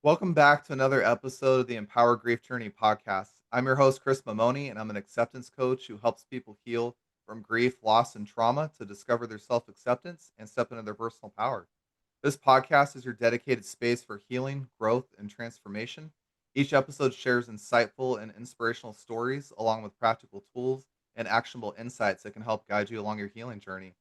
Welcome back to another episode of the Empower Grief Journey podcast. I'm your host, Chris Mamone, and I'm an acceptance coach who helps people heal from grief, loss, and trauma to discover their self acceptance and step into their personal power. This podcast is your dedicated space for healing, growth, and transformation. Each episode shares insightful and inspirational stories, along with practical tools and actionable insights that can help guide you along your healing journey.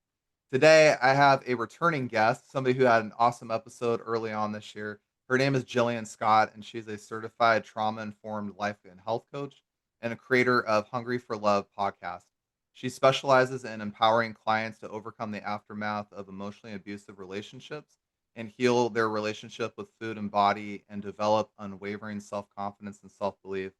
Today, I have a returning guest, somebody who had an awesome episode early on this year. Her name is Jillian Scott, and she's a certified trauma informed life and health coach and a creator of Hungry for Love podcast. She specializes in empowering clients to overcome the aftermath of emotionally abusive relationships and heal their relationship with food and body and develop unwavering self confidence and self belief.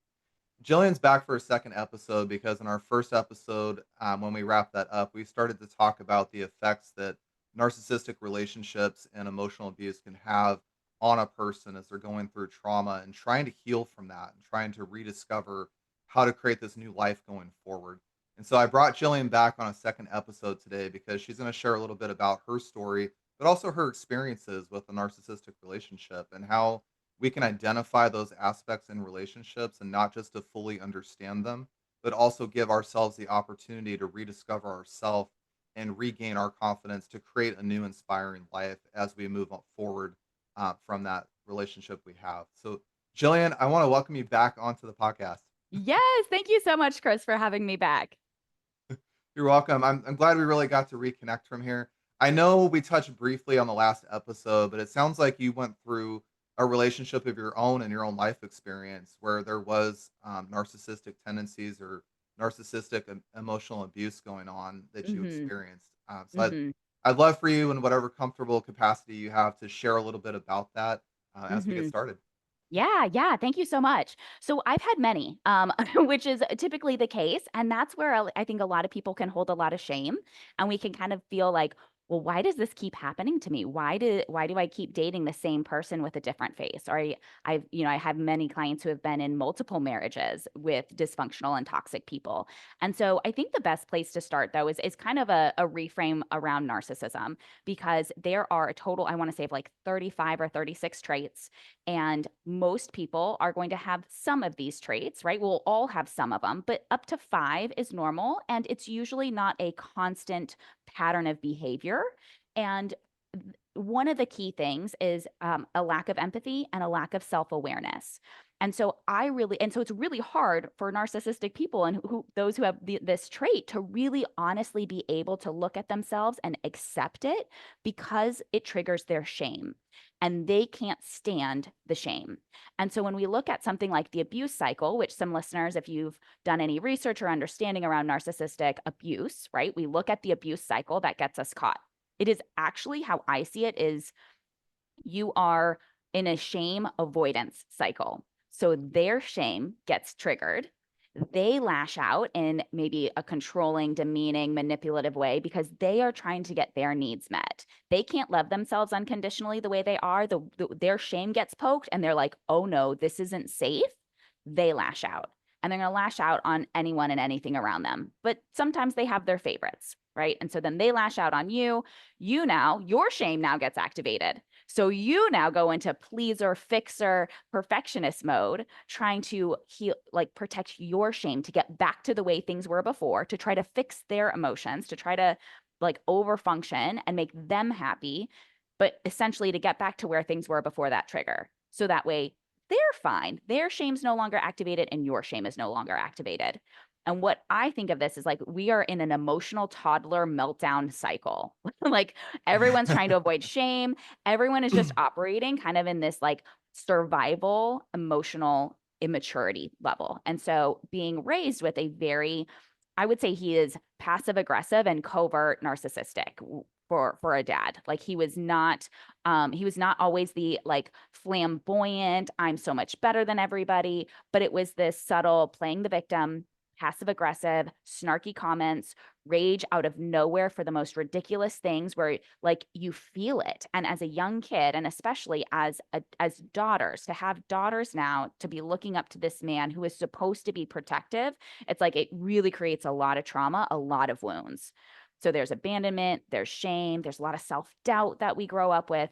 Jillian's back for a second episode because in our first episode, when we wrapped that up, we started to talk about the effects that narcissistic relationships and emotional abuse can have on a person as they're going through trauma and trying to heal from that and trying to rediscover how to create this new life going forward. And so I brought Jillian back on a second episode today because she's going to share a little bit about her story, but also her experiences with a narcissistic relationship and how we can identify those aspects in relationships and not just to fully understand them, but also give ourselves the opportunity to rediscover ourselves and regain our confidence to create a new inspiring life as we move forward from that relationship we have. So, Jillian, I want to welcome you back onto the podcast. Yes, thank you so much, Chris, for having me back. You're welcome. I'm glad we really got to reconnect from here. I know we touched briefly on the last episode, but it sounds like you went through a relationship of your own and your own life experience where there was narcissistic tendencies or narcissistic emotional abuse going on that you Mhm, experienced. mhm, I'd love for you, in whatever comfortable capacity you have, to share a little bit about that as we get mhm. started. Yeah, thank you so much. So I've had many, which is typically the case, and that's where I think a lot of people can hold a lot of shame, and we can kind of feel like, well, why does this keep happening to me? Why do I keep dating the same person with a different face? Or I have many clients who have been in multiple marriages with dysfunctional and toxic people, and so I think the best place to start though is kind of a reframe around narcissism because there are a total I want to say of like 35 or 36 traits and most people are going to have some of these traits, right? We'll all have some of them, but up to five is normal. And it's usually not a constant pattern of behavior. And one of the key things is a lack of empathy and a lack of self awareness. And so it's really hard for narcissistic people and those who have this trait to really honestly be able to look at themselves and accept it because it triggers their shame and they can't stand the shame. And so when we look at something like the abuse cycle, which some listeners, if you've done any research or understanding around narcissistic abuse, right, we look at the abuse cycle that gets us caught. It is actually how I see it is you are in a shame avoidance cycle. So their shame gets triggered. They lash out in maybe a controlling, demeaning, manipulative way because they are trying to get their needs met. They can't love themselves unconditionally the way they are. Their shame gets poked and they're like, oh no, this isn't safe. They lash out and they're going to lash out on anyone and anything around them. But sometimes they have their favorites, right? And so then they lash out on you. Your shame now gets activated. So you now go into pleaser, fixer, perfectionist mode, trying to heal, like protect your shame to get back to the way things were before, to try to fix their emotions, to try to like overfunction and make them happy, but essentially to get back to where things were before that trigger. So that way they're fine. Their shame's no longer activated and your shame is no longer activated. And what I think of this is like we are in an emotional toddler meltdown cycle. Like everyone's trying to avoid shame. Everyone is just operating kind of in this like survival emotional immaturity level. And so being raised with a very, I would say he is passive aggressive and covert narcissistic for a dad. Like he was not always the like flamboyant, I'm so much better than everybody, but it was this subtle playing the victim, passive aggressive, snarky comments, rage out of nowhere for the most ridiculous things where like you feel it. And as a young kid, and especially as daughters, to have daughters now to be looking up to this man who is supposed to be protective, it's like it really creates a lot of trauma, a lot of wounds. So there's abandonment, there's shame, there's a lot of self-doubt that we grow up with.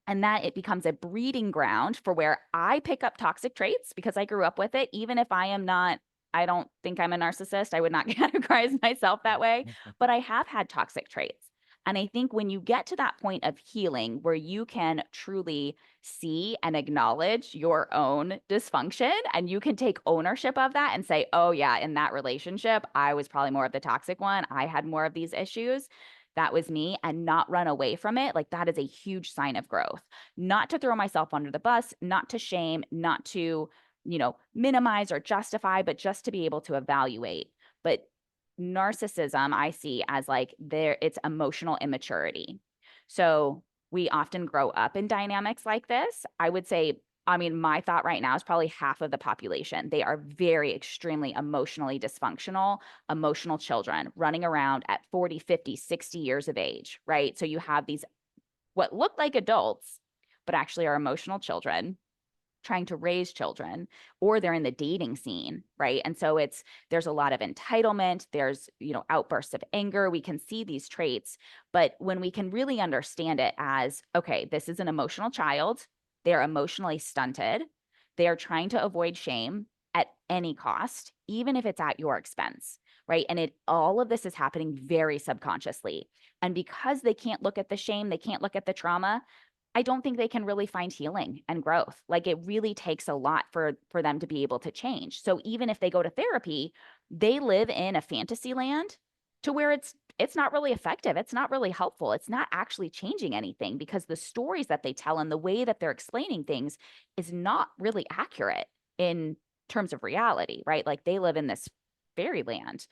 And that it becomes a breeding ground for where I pick up toxic traits because I grew up with it. Even if I am not, I don't think I'm a narcissist. I would not categorize myself that way, but I have had toxic traits. And I think when you get to that point of healing where you can truly see and acknowledge your own dysfunction and you can take ownership of that and say, oh, yeah, in that relationship, I was probably more of the toxic one. I had more of these issues. That was me, and not run away from it. Like that is a huge sign of growth. Not to throw myself under the bus, not to shame, not to, minimize or justify, but just to be able to evaluate. But narcissism, I see as like it's emotional immaturity. So we often grow up in dynamics like this. I would say, I mean, my thought right now is probably half of the population. They are very extremely emotionally dysfunctional, emotional children running around at 40, 50, 60 years of age, right? So you have these what look like adults, but actually are emotional children trying to raise children, or they're in the dating scene, right? And so there's a lot of entitlement, there's, outbursts of anger. We can see these traits, but when we can really understand it as, okay, this is an emotional child, they're emotionally stunted, they're trying to avoid shame at any cost, even if it's at your expense, right? And all of this is happening very subconsciously. And because they can't look at the shame, they can't look at the trauma, I don't think they can really find healing and growth. Like it really takes a lot for them to be able to change. So even if they go to therapy, they live in a fantasy land to where it's not really effective. It's not really helpful. It's not actually changing anything because the stories that they tell and the way that they're explaining things is not really accurate in terms of reality, right? Like they live in this fairyland.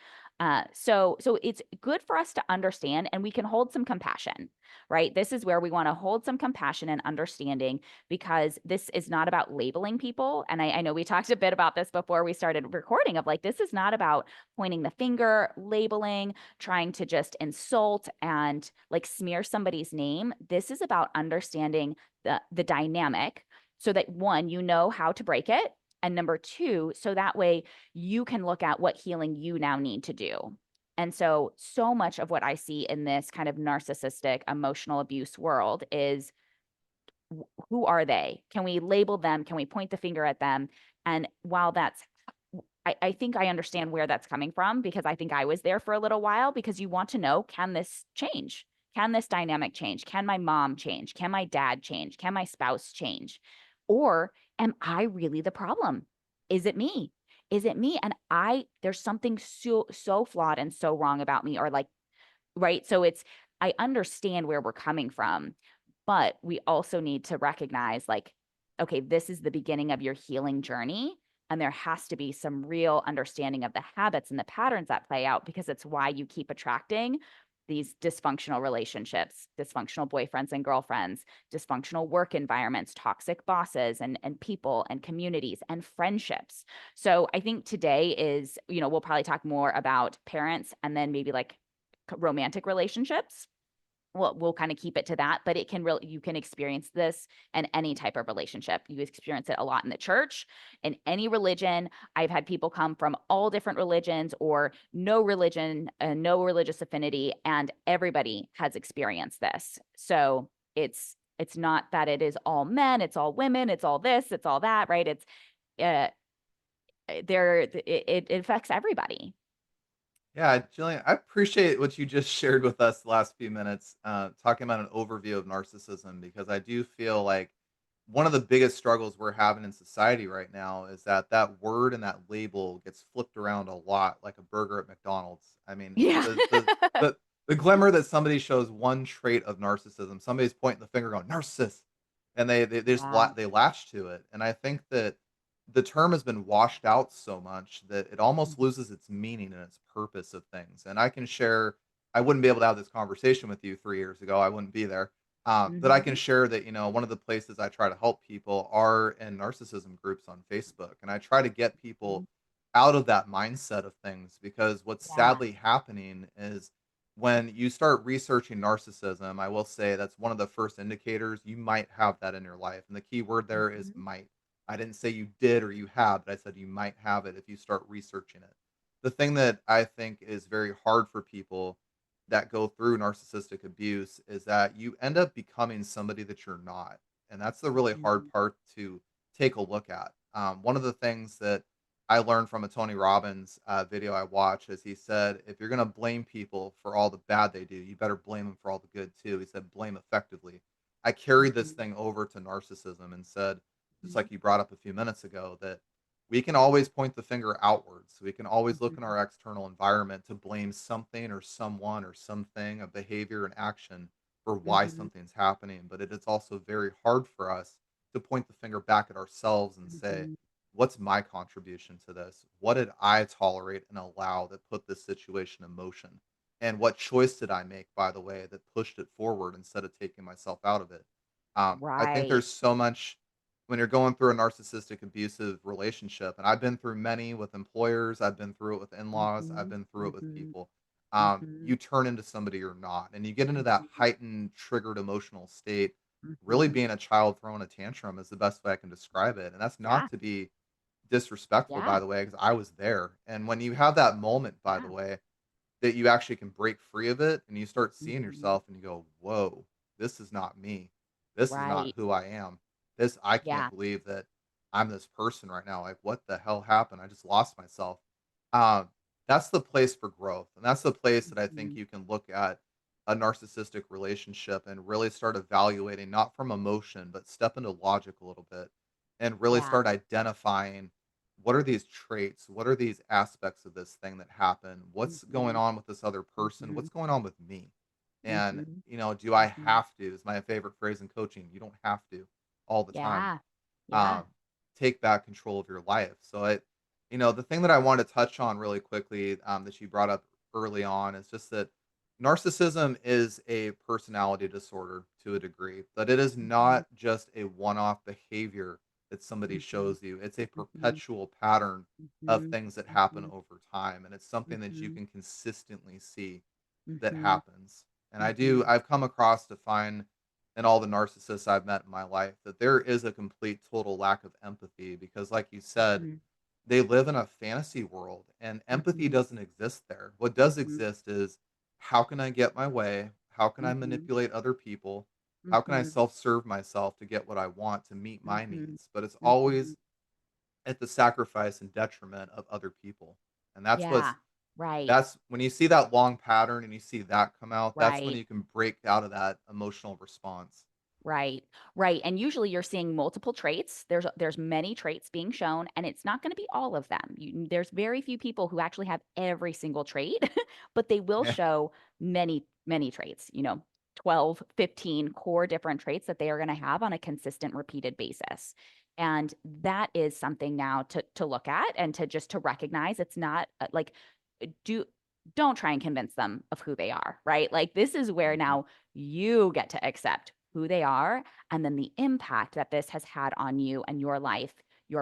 So it's good for us to understand, and we can hold some compassion, right? This is where we want to hold some compassion and understanding because this is not about labeling people. And I know we talked a bit about this before we started recording of like, this is not about pointing the finger, labeling, trying to just insult and like smear somebody's name. This is about understanding the dynamic so that one, you know how to break it. And number two, so that way you can look at what healing you now need to do. And so much of what I see in this kind of narcissistic emotional abuse world is who are they? Can we label them? Can we point the finger at them? And while I think I understand where that's coming from because I think I was there for a little while because you want to know, can this change? Can this dynamic change? Can my mom change? Can my dad change? Can my spouse change? Or am I really the problem? Is it me? Is it me? And there's something so flawed and so wrong about me, or like, right? So I understand where we're coming from, but we also need to recognize like, okay, this is the beginning of your healing journey. And there has to be some real understanding of the habits and the patterns that play out because it's why you keep attracting these dysfunctional relationships, dysfunctional boyfriends and girlfriends, dysfunctional work environments, toxic bosses and people and communities and friendships. So I think today is, we'll probably talk more about parents and then maybe like romantic relationships. We'll kind of keep it to that, but you can experience this in any type of relationship. You experience it a lot in the church, in any religion. I've had people come from all different religions or no religion, no religious affinity, and everybody has experienced this. So it's not that it is all men, it's all women, it's all this, it's all that, right? It's uh, it affects everybody. Yeah, Jillian, I appreciate what you just shared with us the last few minutes, talking about an overview of narcissism, because I do feel like one of the biggest struggles we're having in society right now is that that word and that label gets flipped around a lot, like a burger at McDonald's. I mean, Yeah. the the glimmer that somebody shows one trait of narcissism, somebody's pointing the finger, going narcissist, and they just Yeah. they latch to it, and I think that the term has been washed out so much that it almost loses its meaning and its purpose of things. And I can share, I wouldn't be able to have this conversation with you 3 years ago. I wouldn't be there. But I can Mhm. share that, one of the places I try to help people are in narcissism groups on Facebook. And I try to get Mhm. people out of that mindset of things because what's Yeah. sadly happening is when you start researching narcissism, I will say that's one of the first indicators you might have that in your life. And the key word there is Mhm. might. I didn't say you did or you have, but I said you might have it if you start researching it. The thing that I think is very hard for people that go through narcissistic abuse is that you end up becoming somebody that you're not. And that's the really hard Mhm. part to take a look at. One of the things that I learned from a Tony Robbins video I watched is he said, if you're going to blame people for all the bad they do, you better blame them for all the good too. He said, blame effectively. I carried this Mhm. thing over to narcissism and said, just Mhm. like you brought up a few minutes ago, that we can always point the finger outwards. We can always look in Mhm. our external environment to blame something or someone or something, a behavior and action for why Mhm. something's happening. But it is also very hard for us to point the finger back at ourselves and say, Mhm. what's my contribution to this? What did I tolerate and allow that put this situation in motion? And what choice did I make, by the way, that pushed it forward instead of taking myself out of it? I think Right. there's so much when you're going through a narcissistic abusive relationship, and I've been through many with employers, I've been through it with in-laws, I've Mhm. been through it with Mhm. people. Mhm. You turn into somebody you're not, and you get into that Mhm. heightened, triggered emotional state, really Mhm. being a child throwing a tantrum is the best way I can describe it. And that's Yeah. not to be disrespectful, by Yeah. the way, because I was there. And when you have that moment, by the Yeah. way, that you actually can break free of it and you start seeing Mhm. yourself and you go, "Whoa, this is not me. This is not Right. who I am. This I can't Yeah. believe that I'm this person right now. Like, what the hell happened? I just lost myself." Um, that's the place for growth, and that's the place that I think Mhm. you can look at a narcissistic relationship and really start evaluating not from emotion, but step into logic a little bit and really Yeah. start identifying what are these traits? What are these aspects of this thing that happen? What's going Mhm. on with this other person? Mhm. What's going on with me? And, Mhm. do I Mhm. have to? Is my favorite phrase in coaching. You don't have to all the time. Yeah. Yeah. Um, take back control of your life. So the thing that I want to touch on really quickly that you brought up early on is just that narcissism is a personality disorder to a degree, but it is Mhm. not just a one-off behavior that somebody Mhm. shows you. It's a Mhm. perpetual pattern of Mhm. things that happen Mhm. over time, and it's something that you Mhm. can consistently see that Mhm. happens. And Mhm. I've come across to find in all the narcissists I've met in my life that there is a complete total lack of empathy because like you said, Mhm. they live in a fantasy world and empathy Mhm. doesn't exist there. What does Mhm. exist is how can I get my way? How can I Mhm. manipulate other people? How can I Mhm. self-serve myself to get what I want to meet my Mhm. needs? But it's Mhm. always at the sacrifice and detriment of other people. And that's Yeah. what's Right. that's when you see that long pattern and you see that come out, that's when Right. you can break out of that emotional response. Right, right, and usually you're seeing multiple traits. There's many traits being shown, and it's not gonna be all of them. There's very few people who actually have every single trait, but they will Yeah. show many traits, 12, 15 core different traits that they are gonna have on a consistent repeated basis. And that is something now to look at and to recognize it's not, like, do don't try and convince them of who they are, right? Like, this is where Mhm. now you get to accept who they are and then the impact that this has had on you and your life, your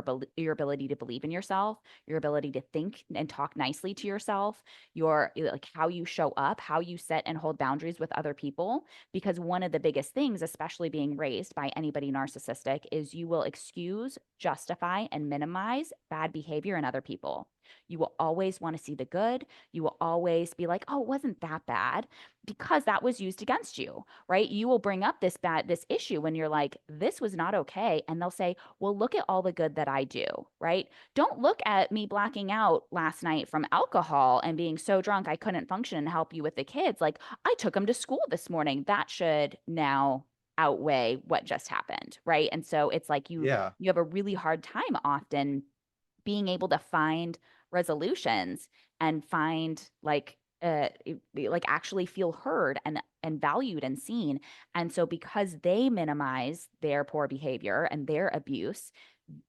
ability to believe in yourself, your ability to think and talk nicely to yourself, your like how you show up, how you set and hold boundaries with other people. Because one of the biggest things, especially being raised by anybody narcissistic, is you will excuse, justify, and minimize bad behavior in other people. You will always want to see the good. You will always be like, oh, it wasn't that bad because that was used against you, right? You will bring up this issue when you're like, this was not okay. And they'll say, well, look at all the good that I do, right? Don't look at me blacking out last night from alcohol and being so drunk I couldn't function and help you with the kids. Like, I took them to school this morning. That should now outweigh what just happened, right? And so it's like Yeah. you have a really hard time often being able to find resolutions and find like actually feel heard and valued and seen. And so because they minimize their poor behavior and their abuse,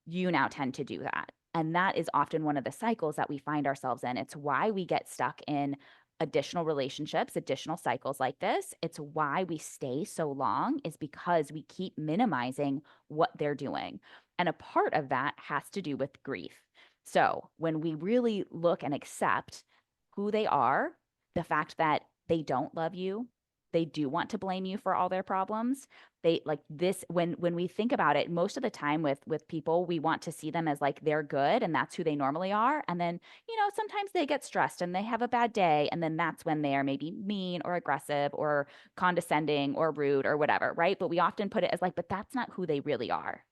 you now tend to do that. And that is often one of the cycles that we find ourselves in. It's why we get stuck in additional relationships, additional cycles like this. It's why we stay so long, is because we keep minimizing what they're doing. And a part of that has to do with grief. So when we really look and accept who they are, the fact that they don't love you, they do want to blame you for all their problems, They like this when we think about it, most of the time with people, we want to see them as like they're good and that's who they normally are. And then, sometimes they get stressed and they have a bad day. And then that's when they are maybe mean or aggressive or condescending or rude or whatever, right? But we often put it as like, but that's not who they really are.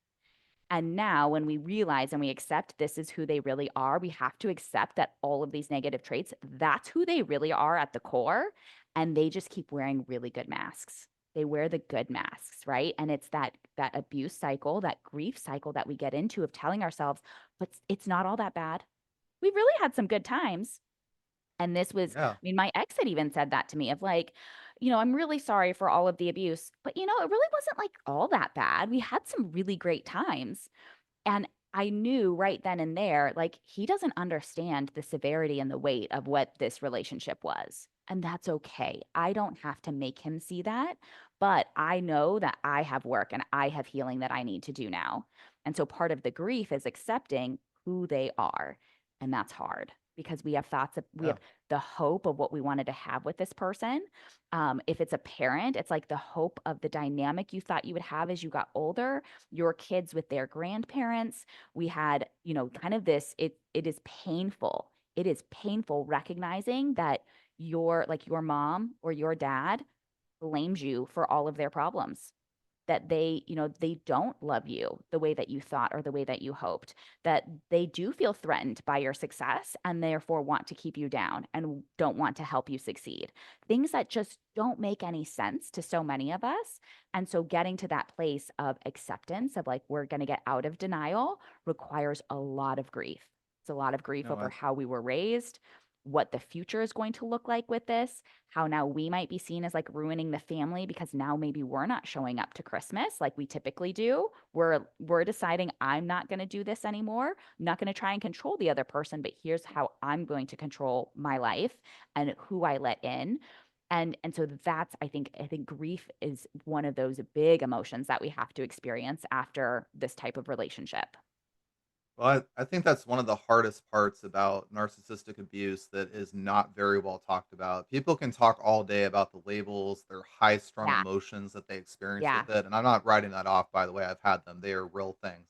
And now, when we realize and we accept this is who they really are, we have to accept that all of these negative traits, that's who they really are at the core. And they just keep wearing really good masks. They wear the good masks, right? And it's that abuse cycle, that grief cycle that we get into of telling ourselves, but it's not all that bad. We've really had some good times. And this was, I Yeah. mean, my ex had even said that to me of like, I'm really sorry for all of the abuse, but it really wasn't like all that bad. We had some really great times. And I knew right then and there, like, he doesn't understand the severity and the weight of what this relationship was. And that's okay. I don't have to make him see that. But I know that I have work and I have healing that I need to do now. And so part of the grief is accepting who they are. And that's hard because we have we Yeah. have the hope of what we wanted to have with this person. If it's a parent, it's like the hope of the dynamic you thought you would have as you got older, your kids with their grandparents. We had, kind of this, it is painful. It is painful recognizing that your mom or your dad blames you for all of their problems, that they don't love you the way that you thought or the way that you hoped, that they do feel threatened by your success and therefore want to keep you down and don't want to help you succeed. Things that just don't make any sense to so many of us. And so getting to that place of acceptance of like, we're going to get out of denial requires a lot of grief. It's a lot of grief No, over how we were raised, what the future is going to look like with this, how now we might be seen as like ruining the family because now maybe we're not showing up to Christmas like we typically do. We're deciding I'm not going to do this anymore. I'm not going to try and control the other person, but here's how I'm going to control my life and who I let in. And so that's I think grief is one of those big emotions that we have to experience after this type of relationship. well, I think that's one of the hardest parts about narcissistic abuse that is not very well talked about. People can talk all day about the labels, their high strung Yeah. emotions that they experience Yeah. with it. And I'm not writing that off, by the way. I've had them, they are real things.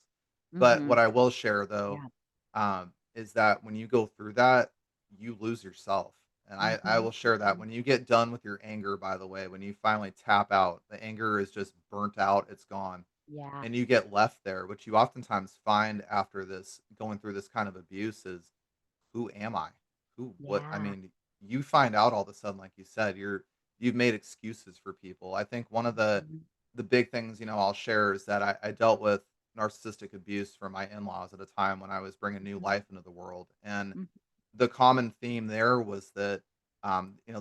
But Mhm. what I will share, though, Yeah. is that when you go through that, you lose yourself. And I Mhm. will share that Mhm. when you get done with your anger, by the way, when you finally tap out, the anger is just burnt out, it's gone Yeah. and you get left there. What you oftentimes find after this, going through this kind of abuse is, who am I? What, I Yeah. mean, you find out all of a sudden, like you said, you've made excuses for people. I think one of Mhm. the big things, I'll share is that I dealt with narcissistic abuse from my in-laws at a time when I was bringing new Mhm. life into the world. And Mhm. the common theme there was that,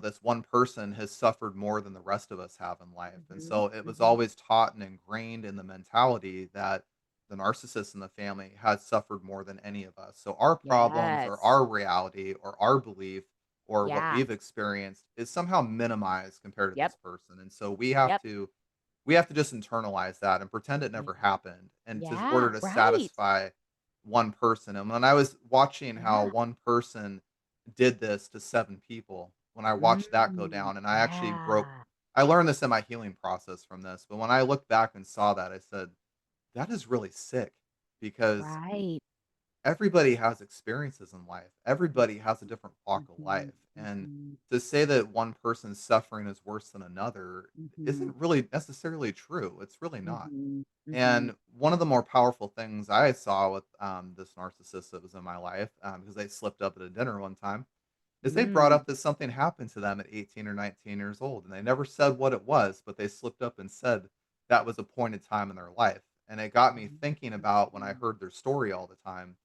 this one person has suffered more than the rest of us have in life. And Mhm. so it was Mhm. always taught and ingrained in the mentality that the narcissist in the family has suffered more than any of us. So our problems or Yes. our reality or our belief or what Yeah. we've experienced is somehow minimized compared to Yep. this person. And so we have to just internalize that and pretend it Yeah. never happened and in Yeah. order to Right. satisfy one person. And when I was watching how Yeah. one person did this to 7 people, when I watched that go Mm. down and I actually broke Yeah. I learned this in my healing process from this, but when I looked back and saw that, I said, "That is really sick," because Right. everybody has experiences in life. Everybody has a different walk of Mhm. life, and Mhm. to say that one person's suffering is worse than another Mhm. isn't really necessarily true. It's really not. Mhm. Mhm. And one of the more powerful things I saw with, this narcissist that was in my life, because they slipped up at a dinner one time, is they brought Mm. up that something happened to them at 18 or 19 years old, and they never said what it was, but they slipped up and said that was a point in time in their life, and it got me thinking about when I Mhm. heard their story all the time,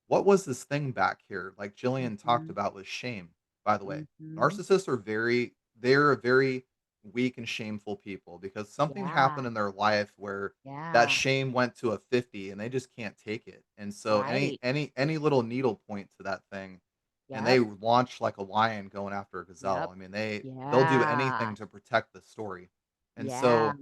what was this thing back here? Like Jillian talked Mhm. about with shame, by the way. Mhm. Narcissists are they're very weak and shameful people because something Yeah. happened in their life where that Yeah. shame went to a 50 and they just can't take it. And so Right. any little needle point to that thing and they Yep. launch like a lion going after a gazelle. Yep. I mean, they'll do anything Yeah. to protect the story. And Yeah. so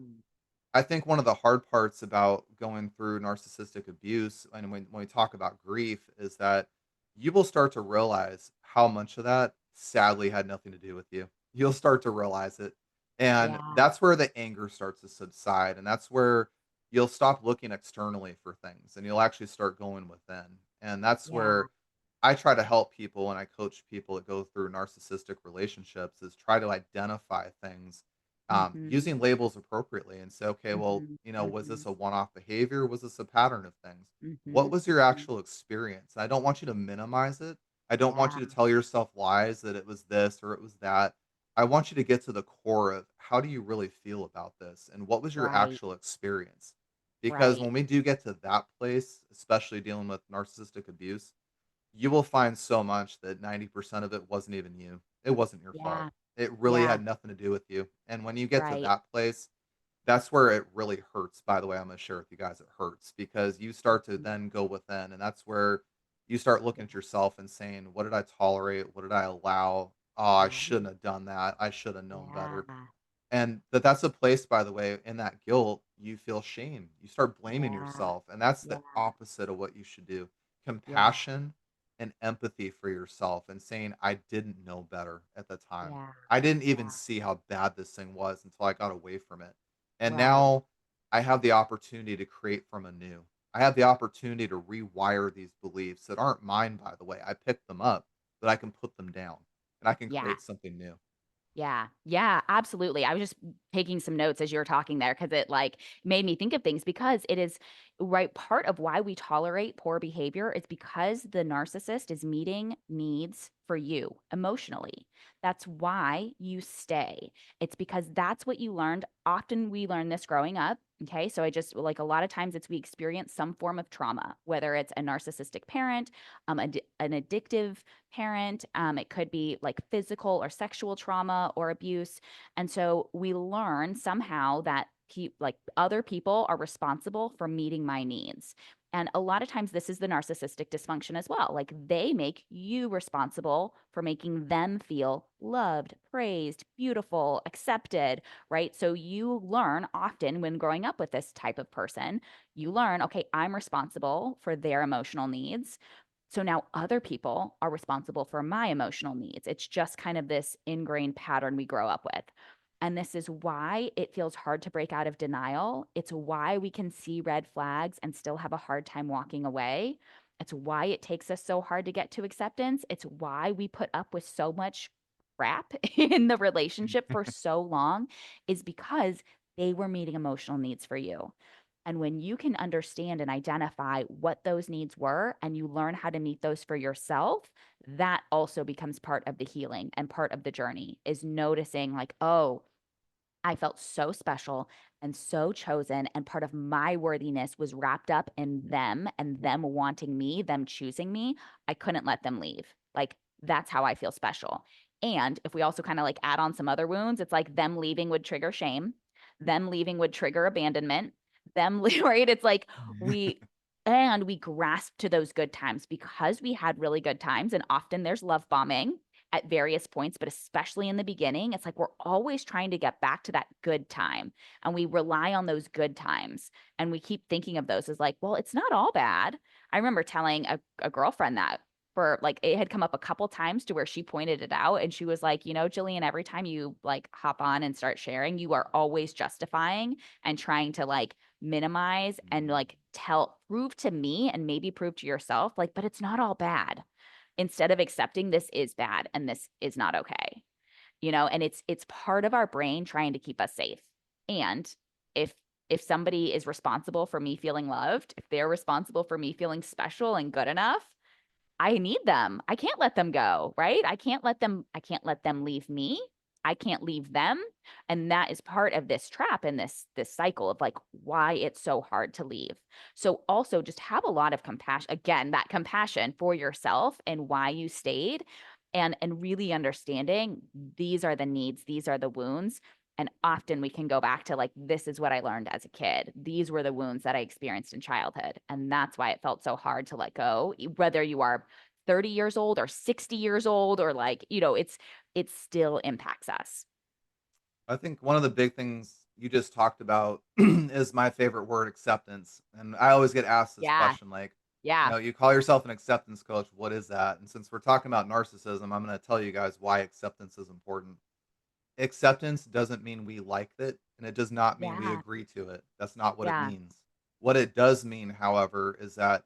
I think one of the hard parts about going through narcissistic abuse and when we talk about grief is that you will start to realize how much of that sadly had nothing to do with you. You'll start to realize it. And Yeah. that's where the anger starts to subside, and that's where you'll stop looking externally for things, and you'll actually start going within. And that's Yeah. where I try to help people when I coach people that go through narcissistic relationships is try to identify things Mhm. using labels appropriately and say, okay, well, Mhm. was this Mhm. a one off behavior? Was this a pattern of things? What Mhm. was your Mhm. actual experience? I don't want you to minimize it. I don't want Yeah. you to tell yourself lies that it was this or it was that. I want you to get to the core of how do you really feel about this and what was your Right. actual experience? Because Right. when we do get to that place, especially dealing with narcissistic abuse, you will find so much that 90% of it wasn't even you. It wasn't your fault. Yeah. It really Yeah. had nothing to do with you. And when you get to Right. that place, that's where it really hurts. By the way, I'm gonna share with you guys it hurts because you start to Mhm. then go within, and that's where you start looking Yeah. at yourself and saying, "What did I tolerate? What did I allow? Oh, I Right. shouldn't have done that. I should have known Yeah. better." And that's a place, by the way, in that guilt, you feel shame. You start blaming Yeah. yourself, and that's the Yeah. opposite of what you should do. Yeah. Compassion and empathy for yourself and saying, "I didn't know better at the time. Yeah. I didn't even Yeah. see how bad this thing was until I got away from it. And Right. now I have the opportunity to create from anew. I have the opportunity to rewire these beliefs that aren't mine, by the way. I picked them up, but I can put them down and I can Yeah. create something new." Yeah. Yeah, absolutely. I was just taking some notes as you were talking there because it like made me think of things because it is right part of why we tolerate poor behavior is because the narcissist is meeting needs for you emotionally. That's why you stay. It's because that's what you learned. Often we learn this growing up. Okay. So I just like a lot of times it's we experience some form of trauma, whether it's a narcissistic parent, an addictive parent. It could be like physical or sexual trauma or abuse. And so we learn somehow that like other people are responsible for meeting my needs. And a lot of times this is the narcissistic dysfunction as well. Like they make you responsible for making them feel loved, praised, beautiful, accepted, right? So you learn often when growing up with this type of person, you learn, okay, I'm responsible for their emotional needs. So now other people are responsible for my emotional needs. It's just kind of this ingrained pattern we grow up with. And this is why it feels hard to break out of denial. It's why we can see red flags and still have a hard time walking away. It's why it takes us so hard to get to acceptance. It's why we put up with so much crap in the relationship for so long, is because they were meeting emotional needs for you. And when you can understand and identify what those needs were and you learn how to meet those for yourself, that also becomes part of the healing and part of the journey is noticing, like, oh, I felt so special and so chosen. And part of my worthiness was wrapped up in them and them wanting me, them choosing me. I couldn't let them leave. Like, that's how I feel special. And if we also kind of like add on some other wounds, it's like them leaving would trigger shame, them leaving would trigger abandonment, right? It's like we, and we grasp to those good times because we had really good times. And often there's love bombing at various points, but especially in the beginning, it's like we're always trying to get back to that good time. And we rely on those good times. And we keep thinking of those as like, well, it's not all bad. I remember telling a girlfriend that for like it had come up a couple times to where she pointed it out. And she was like, Jillian, every time you like hop on and start sharing, you are always justifying and trying to like minimize and Mhm. like prove to me and maybe prove to yourself, like, but it's not all bad instead of accepting this is bad and this is not okay. And it's part of our brain trying to keep us safe. And if if somebody is responsible for me feeling loved, if they're responsible for me feeling special and good enough, I need them. I can't let them go, right? I can't let them leave me. I can't leave them. And that is part of this trap and this cycle of like why it's so hard to leave. So also just have a lot of compassion, again, that compassion for yourself and why you stayed and really understanding these are the needs, these are the wounds. And often we can go back to like, this is what I learned as a kid. These were the wounds that I experienced in childhood. And that's why it felt so hard to let go, whether you are 30 years old or 60 years old or like, it still impacts us. I think one of the big things you just talked about is my favorite word, acceptance. And I always get asked this Yeah. question, like, Yeah. you call yourself an acceptance coach. What is that? And since we're talking about narcissism, I'm going to tell you guys why acceptance is important. acceptance doesn't mean we like it, and it does not mean we Yeah. agree to it. That's not what it Yeah. means. What it does mean, however, is that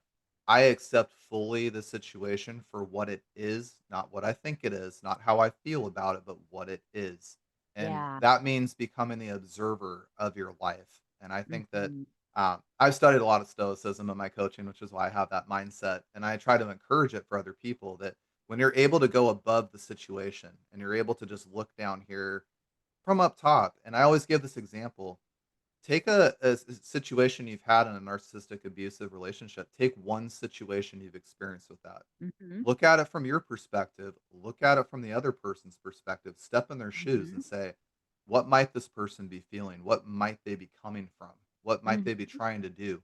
I accept fully the situation for what it is, not what I think it is, not how I feel about it, but what it is. And Yeah. that means becoming the observer of your life. And I think that Mhm. I've studied a lot of stoicism in my coaching, which is why I have that mindset. And I try to encourage it for other people that when you're able to go above the situation and you're able to just look down here from up top, and I always give this example. Take a situation you've had in a narcissistic abusive relationship. Take one situation you've experienced with that. Mhm. Look at it from your perspective. Look at it from the other person's perspective. Step in their shoes and Mhm. say, what might this person be feeling? What might they be coming from? What might they be Mhm. trying to do?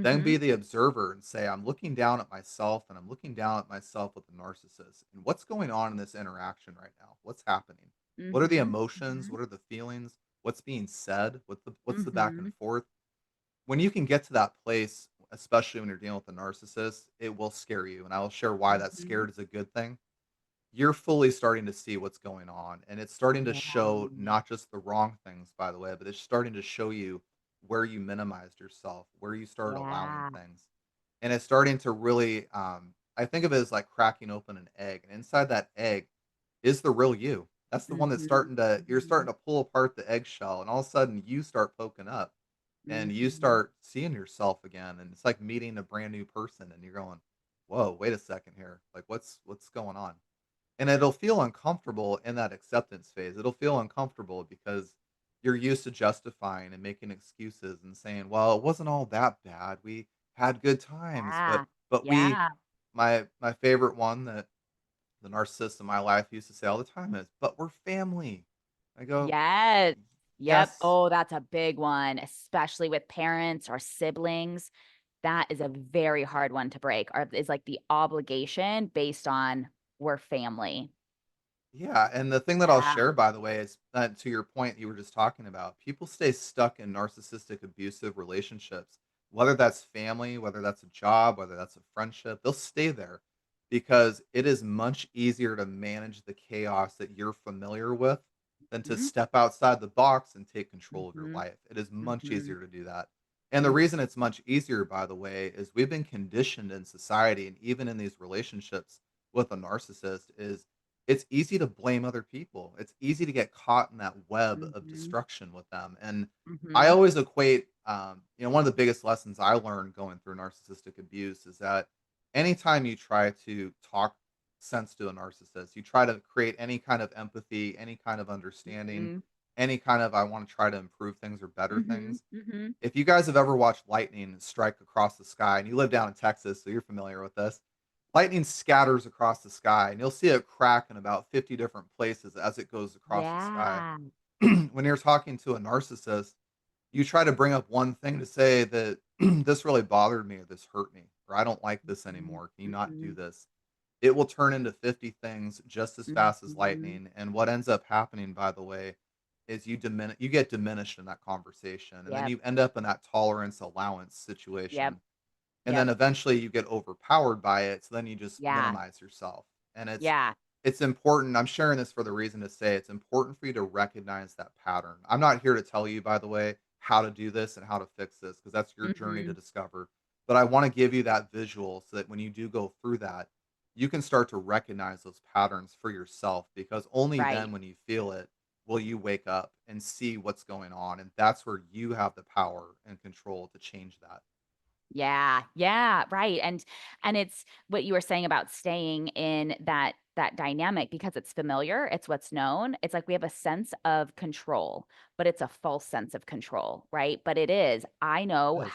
Then be Mhm. the observer and say, I'm looking down at myself and I'm looking down at myself with the narcissist. And what's going on in this interaction right now? What's happening? What are the Mhm. emotions? Mhm. What are the feelings? What's being said? What's the back and Mhm. forth? When you can get to that place, especially when you're dealing with a narcissist, it will scare you. And I will share why that Mhm. scared is a good thing. You're fully starting to see what's going on, and it's starting to Yeah. show not just the wrong things, by the way, but it's starting to show you where you minimized yourself, where you started allowing Yeah. things. And it's starting to really, I think of it as like cracking open an egg, and inside that egg is the real you. That's the one that's Mhm. starting to, you're Mhm. starting to pull apart the eggshell, and all of a sudden you start poking up and you Mhm. start seeing yourself again. And it's like meeting a brand new person, and you're going, whoa, wait a second here. Like, what's going on? And it'll feel uncomfortable in that acceptance phase. It'll feel uncomfortable because you're used to justifying and making excuses and saying, "Well, it wasn't all that bad. We had good times." Yeah. But we Yeah. my favorite one that the narcissist in my life used to say all the time is, "But we're family." I go, Yes. Yep. "Yes." Oh, that's a big one, especially with parents or siblings. That is a very hard one to break, or is like the obligation based on we're family. Yeah, and the thing that I'll Yeah. share, by the way, is that to your point you were just talking about, people stay stuck in narcissistic abusive relationships, whether that's family, whether that's a job, whether that's a friendship, they'll stay there because it is much easier to manage the chaos that you're familiar with than to Mhm. step outside the box and take control of your Mhm. life. It is much Mhm. easier to do that. And the Mhm. reason it's much easier, by the way, is we've been conditioned in society and even in these relationships with a narcissist is it's easy to blame other people. It's easy to get caught in that web of Mhm. destruction with them. And I Mhm. always equate, one of the biggest lessons I learned going through narcissistic abuse is that anytime you try to talk sense to a narcissist, you try to create any kind of empathy, any kind of understanding, Mhm. any kind of I want to try to improve things or better Mhm. things. Mhm. If you guys have ever watched lightning strike across the sky, and you live down in Texas, so you're familiar with this, lightning scatters across the sky, and you'll see it crack in about 50 different places as it goes across the sky. Yeah. When you're talking to a narcissist, you try to bring up one thing to say that this really bothered me or this hurt me or I don't like this Mhm. anymore. Can you not do Mhm. this? It will turn into 50 things just as fast as Mhm. lightning. And what ends up happening, by the way, is you get diminished in that conversation. And then Yep. you end up in that tolerance allowance Yep. situation. And then Yep. eventually you get overpowered by it. So then you just Yeah. minimize yourself. And Yeah. it's important. I'm sharing this for the reason to say it's important for you to recognize that pattern. I'm not here to tell you, by the way, how to do this and how to fix this because that's your journey to Mhm. discover. But I want to give you that visual so that when you do go through that, you can start to recognize those patterns for yourself because only Right. then, when you feel it, will you wake up and see what's going on. And that's where you have the power and control to change that. Yeah, yeah, right, and it's what you were saying about staying in that dynamic because it's familiar, it's what's known. It's like we have a sense of control, but it's a false sense of control, right? But it is. Yes.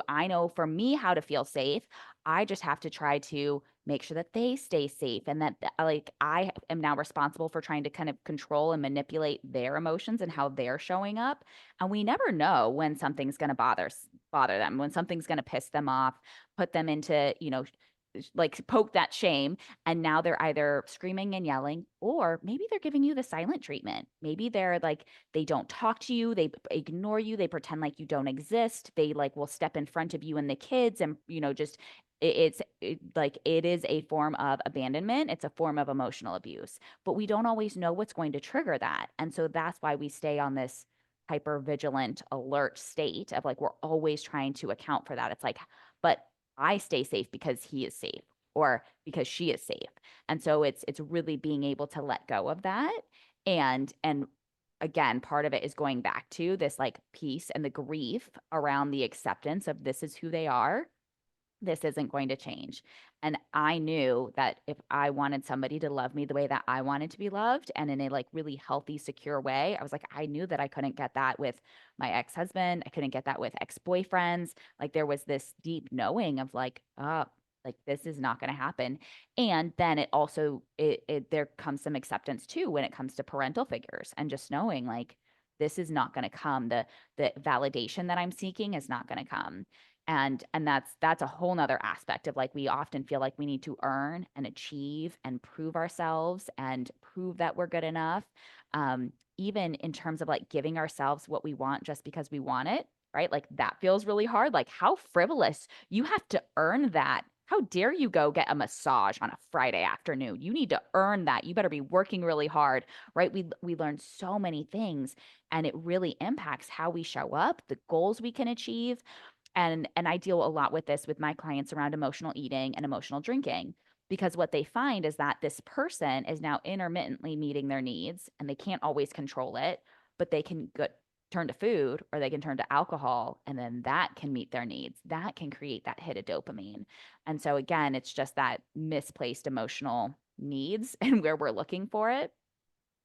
I know for me how to feel safe. I just have to try to make sure that they stay safe and that like I am now responsible for trying to kind of control and manipulate their emotions and how they're showing up. And we never know when something's going to bother them, when something's gonna piss them off, put them into, like poke that shame, and now they're either screaming and yelling, or maybe they're giving you the silent treatment. Maybe they're like, they don't talk to you, they ignore you, they pretend like you don't exist, they like will step in front of you and the kids, and just like it is a form of abandonment, it's a form of emotional abuse, but we don't always know what's going to trigger that. And so that's why we stay on this hyper vigilant alert state of like, we're always trying to account for that. It's like, but I stay safe because he is safe, or because she is safe. And so it's really being able to let go of that. And again, part of it is going back to this like peace and the grief around the acceptance of this is who they are, this isn't going to change. And I knew that if I wanted somebody to love me the way that I wanted to be loved, and in a like really healthy, secure way, I was like, I knew that I couldn't get that with my ex-husband. I couldn't get that with ex-boyfriends. Like there was this deep knowing of like, like this is not going to happen. And then it also there comes some acceptance too when it comes to parental figures, and just knowing like this is not going to come. The validation that I'm seeking is not going to come. And that's a whole nother aspect of like, we often feel like we need to earn and achieve and prove ourselves and prove that we're good enough, even in terms of like giving ourselves what we want just because we want it, right? Like that feels really hard. Like how frivolous. You have to earn that. How dare you go get a massage on a Friday afternoon? You need to earn that. You better be working really hard, right? We learn so many things, and it really impacts how we show up, the goals we can achieve. And I deal a lot with this with my clients around emotional eating and emotional drinking, because what they find is that this person is now intermittently meeting their needs, and they can't always control it, but they can turn to food, or they can turn to alcohol, and then that can meet their needs, that can create that hit of dopamine. And so again, it's just that misplaced emotional needs and where we're looking for it.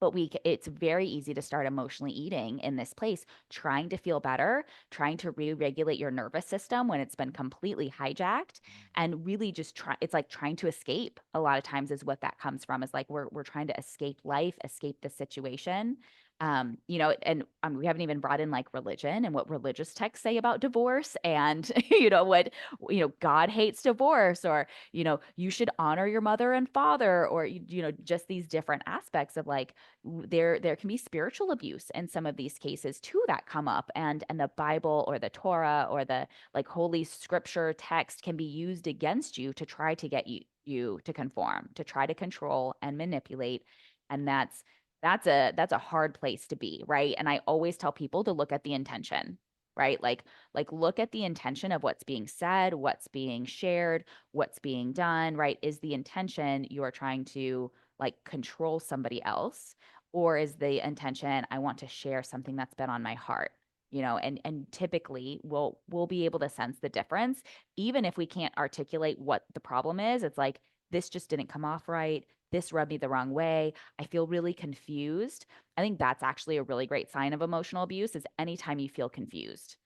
But it's very easy to start emotionally eating in this place, trying to feel better, trying to re-regulate your nervous system when it's been completely hijacked, and really just try. It's like trying to escape. A lot of times is what that comes from, is like we're trying to escape life, escape the situation. And we haven't even brought in like religion and what religious texts say about divorce, and what God hates divorce, or you should honor your mother and father, or just these different aspects of like, there can be spiritual abuse in some of these cases too that come up, and the Bible or the Torah or the like holy scripture text can be used against you to try to get you to conform, to try to control and manipulate. And that's a hard place to be, right? And I always tell people to look at the intention, right? Like look at the intention of what's being said, what's being shared, what's being done, right? Is the intention you're trying to like control somebody else, or is the intention I want to share something that's been on my heart? And typically we'll be able to sense the difference even if we can't articulate what the problem is. It's like, this just didn't come off right, this rubbed me the wrong way, I feel really confused. I think that's actually a really great sign of emotional abuse, is anytime you feel confused.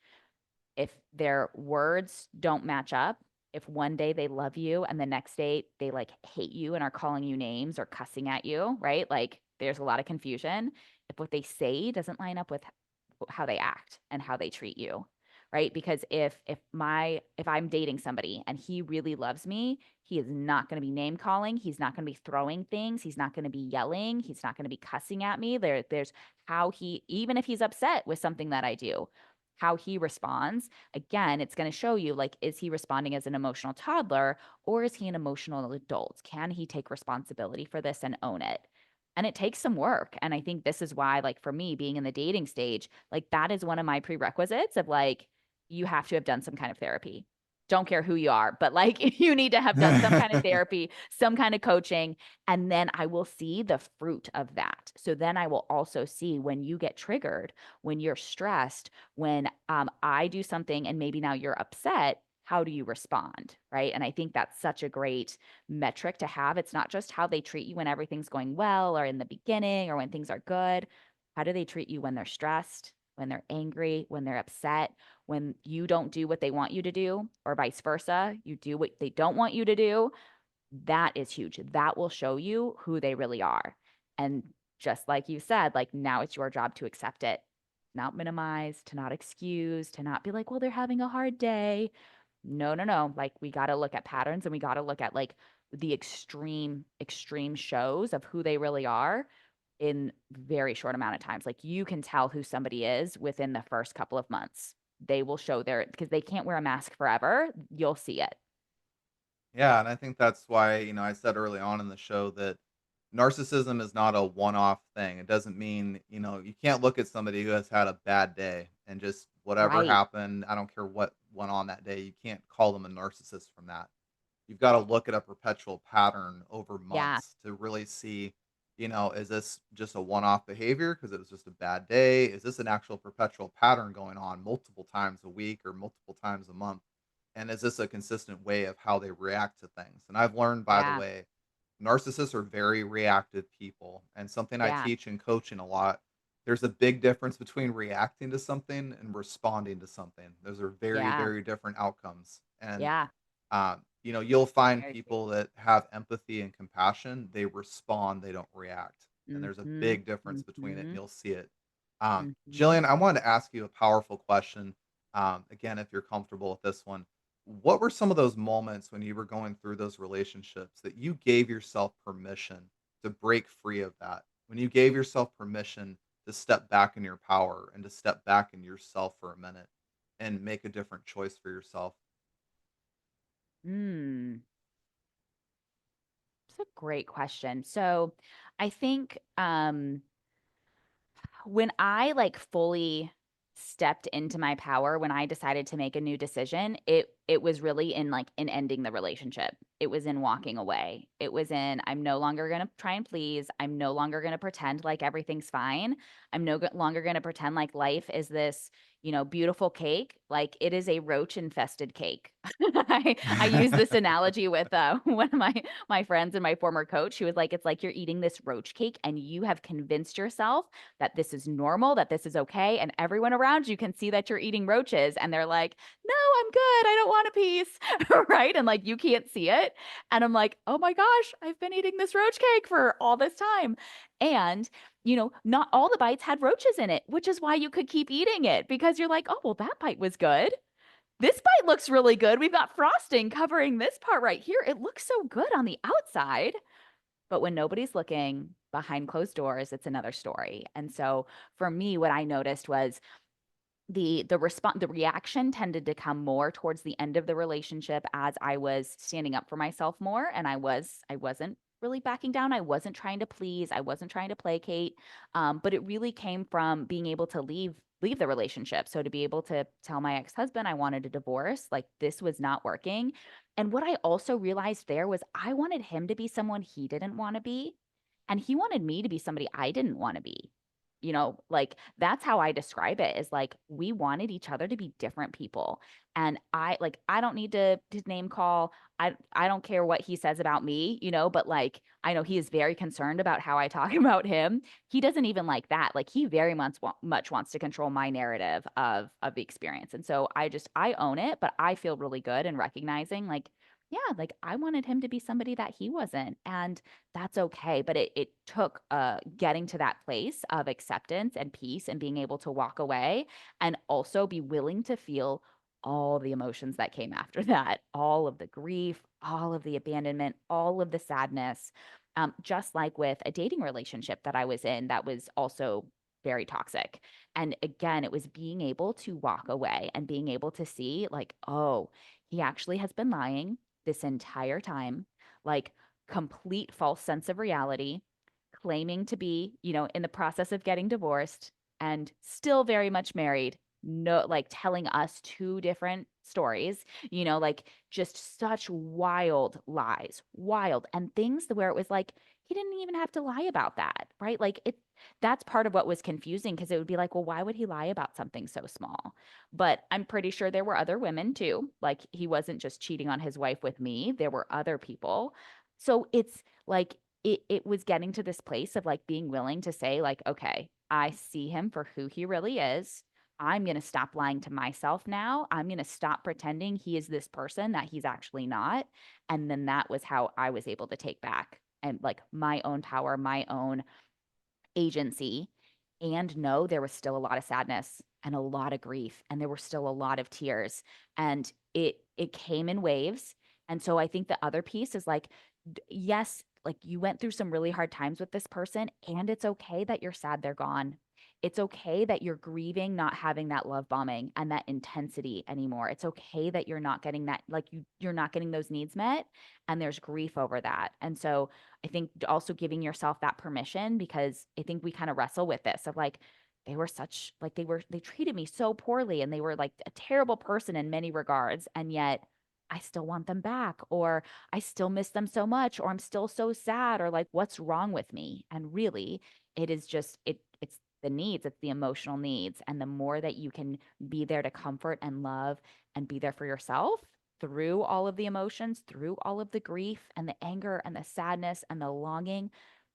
If their words don't match up, if one day they love you and the next day they like hate you and are calling you names or cussing at you, right? Like there's a lot of confusion. If what they say doesn't line up with how they act and how they treat you, right? Because if I'm dating somebody and he really loves me, he is not going to be name calling, he's not going to be throwing things, he's not going to be yelling, he's not going to be cussing at me. There's how he, even if he's upset with something that I do, how he responds, again, it's going to show you like, is he responding as an emotional toddler, or is he an emotional adult? Can he take responsibility for this and own it? And it takes some work. And I think this is why, like for me, being in the dating stage, like that is one of my prerequisites of like, you have to have done some kind of therapy. Don't care who you are, but like you need to have done some kind of therapy, some kind of coaching, and then I will see the fruit of that. So then I will also see when you get triggered, when you're stressed, when I do something and maybe now you're upset, how do you respond? Right. And I think that's such a great metric to have. It's not just how they treat you when everything's going well or in the beginning or when things are good. How do they treat you when they're stressed, when they're angry, when they're upset, when you don't do what they want you to do, or vice versa, you do what they don't want you to do? That is huge. That will show you who they really are. And just like you said, like now it's your job to accept it, not minimize, to not excuse, to not be like, well, they're having a hard day. no, no, no. Like, we got to look at patterns and we got to look at like the extreme shows of who they really are in very short amount of times. Like, you can tell who somebody is within the first couple of months. They will show their, because they can't wear a mask forever. You'll see it. Yeah, and I think that's why, I said early on in the show that narcissism is not a one-off thing. It doesn't mean, you can't look at somebody who has had a bad day and just whatever Right. happened, I don't care what went on that day, you can't call them a narcissist from that. You've got to look at a perpetual pattern over Yeah. months to really see, is this just a one-off behavior because it was just a bad day? Is this an actual perpetual pattern going on multiple times a week or multiple times a month? And is this a consistent way of how they react to things? And I've learned, by the Yeah. way, narcissists are very reactive people. And something I Yeah. teach in coaching a lot, there's a big difference between reacting to something and responding to something. Those are very, Yeah. very different outcomes. And Yeah. you'll find Very true. people that have empathy and compassion, they respond, they don't react. And there's a Mhm. big difference between it, and Mhm. you'll see it. Mhm. Jillian, I wanted to ask you a powerful question. Again, if you're comfortable with this one, what were some of those moments when you were going through those relationships that you gave yourself permission to break free of that? When you gave yourself permission to step back in your power and to step back in yourself for a minute and make a different choice for yourself? Mm. It's a great question. So, I think when I like fully stepped into my power, when I decided to make a new decision, it was really in like in ending the relationship. It was in walking away. It was in I'm no longer going to try and please. I'm no longer going to pretend like everything's fine. I'm no longer going to pretend like life is this, beautiful cake. Like, it is a roach infested cake. I use this analogy with one of my friends and my former coach. Who was like, it's like you're eating this roach cake and you have convinced yourself that this is normal, that this is okay. And everyone around you can see that you're eating roaches and they're like, no, I'm good. I don't want a piece. Right. And like, you can't see it. And I'm like, oh my gosh, I've been eating this roach cake for all this time. And, not all the bites had roaches in it, which is why you could keep eating it because you're like, oh, well, that bite was good. This bite looks really good. We've got frosting covering this part right here. It looks so good on the outside. But when nobody's looking behind closed doors, it's another story. And so for me, what I noticed was the reaction tended to come more towards the end of the relationship as I was standing up for myself more and I wasn't really backing down. I wasn't trying to please. I wasn't trying to placate. But it really came from being able to leave the relationship. So to be able to tell my ex-husband I wanted a divorce, like this was not working. And what I also realized there was I wanted him to be someone he didn't want to be, and he wanted me to be somebody I didn't want to be. Like, that's how I describe it, is like we wanted each other to be different people. And I don't need to name call. I don't care what he says about me, but like I know he is very concerned about how I talk about him. He doesn't even like that. Like, he very much wants to control my narrative of the experience. And so I own it, but I feel really good in recognizing like, yeah, like I wanted him to be somebody that he wasn't. And that's okay. But it took getting to that place of acceptance and peace and being able to walk away and also be willing to feel all the emotions that came after that, all of the grief, all of the abandonment, all of the sadness. Just like with a dating relationship that I was in that was also very toxic. And again, it was being able to walk away and being able to see, like, oh, he actually has been lying this entire time. Like, complete false sense of reality, claiming to be, in the process of getting divorced and still very much married. No, like telling us two different stories, like just such wild lies, wild and things where it was like, he didn't even have to lie about that, right? Like, that's part of what was confusing because it would be like, well, why would he lie about something so small? But I'm pretty sure there were other women too. Like, he wasn't just cheating on his wife with me, there were other people. So it's like it was getting to this place of like being willing to say like, okay, I see him for who he really is. I'm going to stop lying to myself now. I'm going to stop pretending he is this person that he's actually not. And then that was how I was able to take back and like my own power, my own agency, and know there was still a lot of sadness and a lot of grief, and there were still a lot of tears, and it came in waves. And so I think the other piece is like, yes, like you went through some really hard times with this person, and it's okay that you're sad they're gone. It's okay that you're grieving not having that love bombing and that intensity anymore. It's okay that you're not getting that, like you're not getting those needs met, and there's grief over that. And so I think also giving yourself that permission, because I think we kind of wrestle with this of like, they were such like they treated me so poorly, and they were like a terrible person in many regards, and yet I still want them back, or I still miss them so much, or I'm still so sad, or like what's wrong with me? And really, it is just it's the needs, it's the emotional needs. And the more that you can be there to comfort and love and be there for yourself through all of the emotions, through all of the grief and the anger and the sadness and the longing,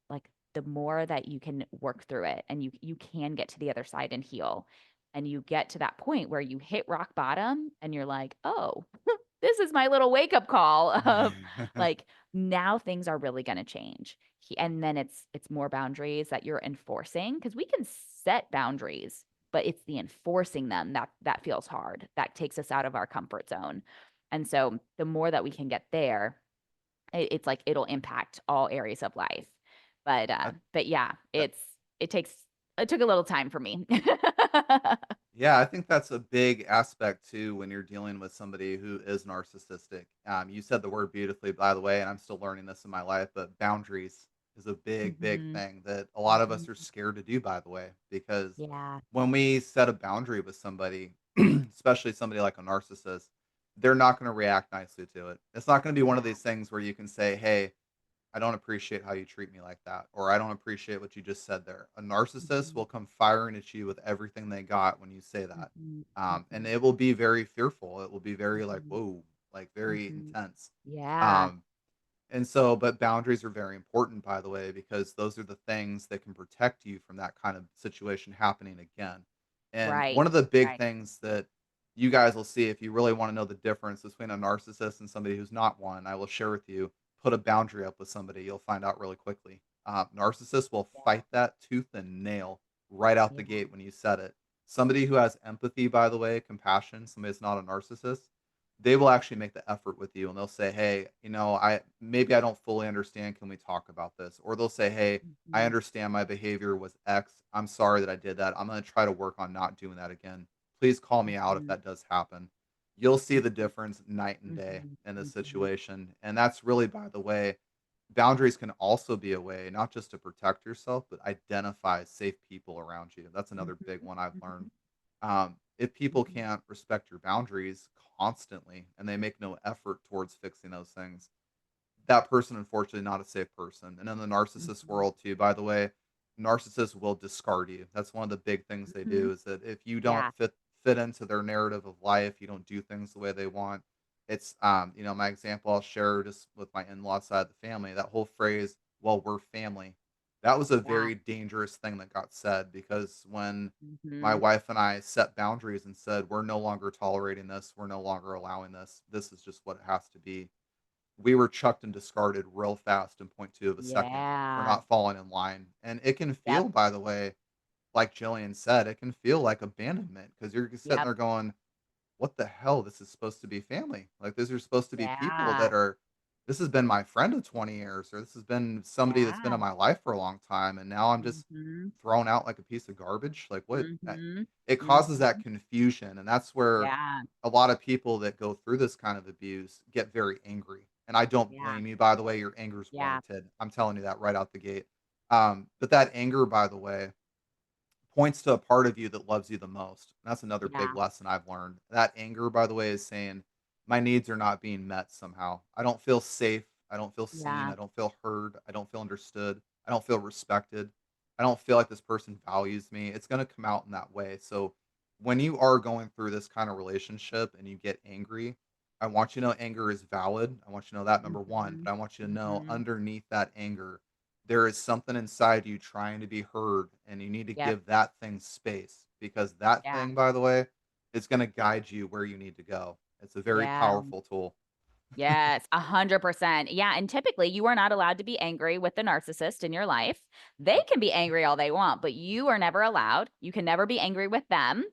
like the more that you can work through it, and you can get to the other side and heal. And you get to that point where you hit rock bottom and you're like, "Oh, this is my little wake up call of like, now things are really going to change." And then it's more boundaries that you're enforcing, because we can set boundaries, but it's the enforcing them that feels hard. That takes us out of our comfort zone. And so the more that we can get there, it's like it'll impact all areas of life. I But yeah, that it takes it took a little time for me. Yeah, I think that's a big aspect too when you're dealing with somebody who is narcissistic. You said the word beautifully, by the way, and I'm still learning this in my life, but boundaries is a big, big Mhm. thing that a lot of us Mhm. are scared to do, by the way, because Yeah. when we set a boundary with somebody, especially somebody like a narcissist, they're not going to react nicely to it. It's not going to be one of Yeah. these things where you can say, "Hey, I don't appreciate how you treat me like that," or "I don't appreciate what you just said there." A narcissist Mhm. will come firing at you with everything they got when you say that. Mhm. And Mhm. it will be very fearful. It will be very like, Mhm. whoa, like very Mhm. intense. Yeah. Um, and so, but boundaries are very important, by the way, because those are the things that can protect you from that kind of situation happening again. And Right. one of the big Right. things that you guys will see if you really want to know the difference between a narcissist and somebody who's not one, I will share with you. Put a boundary up with somebody, you'll find out really quickly. Narcissists will Yeah. fight that tooth and nail right out the Yeah. gate when you set it. Somebody who has empathy, by the way, compassion, somebody that's not a narcissist, they will actually make the effort with you and they'll say, "Hey, I don't fully understand. Can we talk about this?" Or they'll say, "Hey, I Mhm. understand my behavior was X. I'm sorry that I did that. I'm going to try to work on not doing that again. Please call me out if Mhm. that does happen." You'll see the Mhm. difference night and day Mhm. in this Mhm. situation. And that's really, by the way, boundaries can also be a way not just to protect yourself, but identify safe people around you. That's another big Mhm. one I've learned. Mhm. If people Mhm. can't respect your boundaries constantly and they make no effort towards fixing those things, that person, unfortunately, not a safe person. And in the narcissist Mhm. world, too, by the way, narcissists will discard you. That's one of the big things they Mhm. do is that if you don't Yeah. fit into their narrative of life, you don't do things the way they want. It's my example I'll share just with my in-law side of the family, that whole phrase, "Well, we're family." That was a Yeah. very dangerous thing that got said because when my Mhm. wife and I set boundaries and said, "We're no longer tolerating this. We're no longer allowing this. This is just what it has to be." We were chucked and discarded real fast in point two of a second for Yeah. not falling in line. And it can Yep. feel, by the way, like Jillian said, it can feel like abandonment because you're just sitting Yep. there going, what the hell? This is supposed to be family. Like, these are supposed to be people Yeah. that are, this has been my friend of 20 years, or this has been somebody that's been Yeah. in my life for a long time. And now I'm just Mhm. thrown out like a piece of garbage. Like, what? Mhm. It causes that Mhm. confusion. And that's where Yeah. a lot of people that go through this kind of abuse get very angry. And I don't Yeah. blame you, by the way. Your anger is Yeah. warranted. I'm telling you that right out the gate. But that anger, by the way, points to a part of you that loves you the most. And that's another big Yeah. lesson I've learned. That anger, by the way, is saying my needs are not being met somehow. I don't feel safe. I don't feel seen. Yeah. I don't feel heard. I don't feel understood. I don't feel respected. I don't feel like this person values me. It's going to come out in that way. So when you are going through this kind of relationship and you get angry, I want you to know anger is valid. I want you to know that number one, Mhm. but I want you to know Mhm. underneath that anger there is something inside you trying to be heard, and you need to Yep. give that thing space because that Yeah. thing, by the way, is going to guide you where you need to go. It's a very Yeah. powerful tool. Yes, 100%. Yeah, and typically you are not allowed to be angry with the narcissist in your life. They Yep. can be angry all they want, but you are never allowed. You can never be angry with them.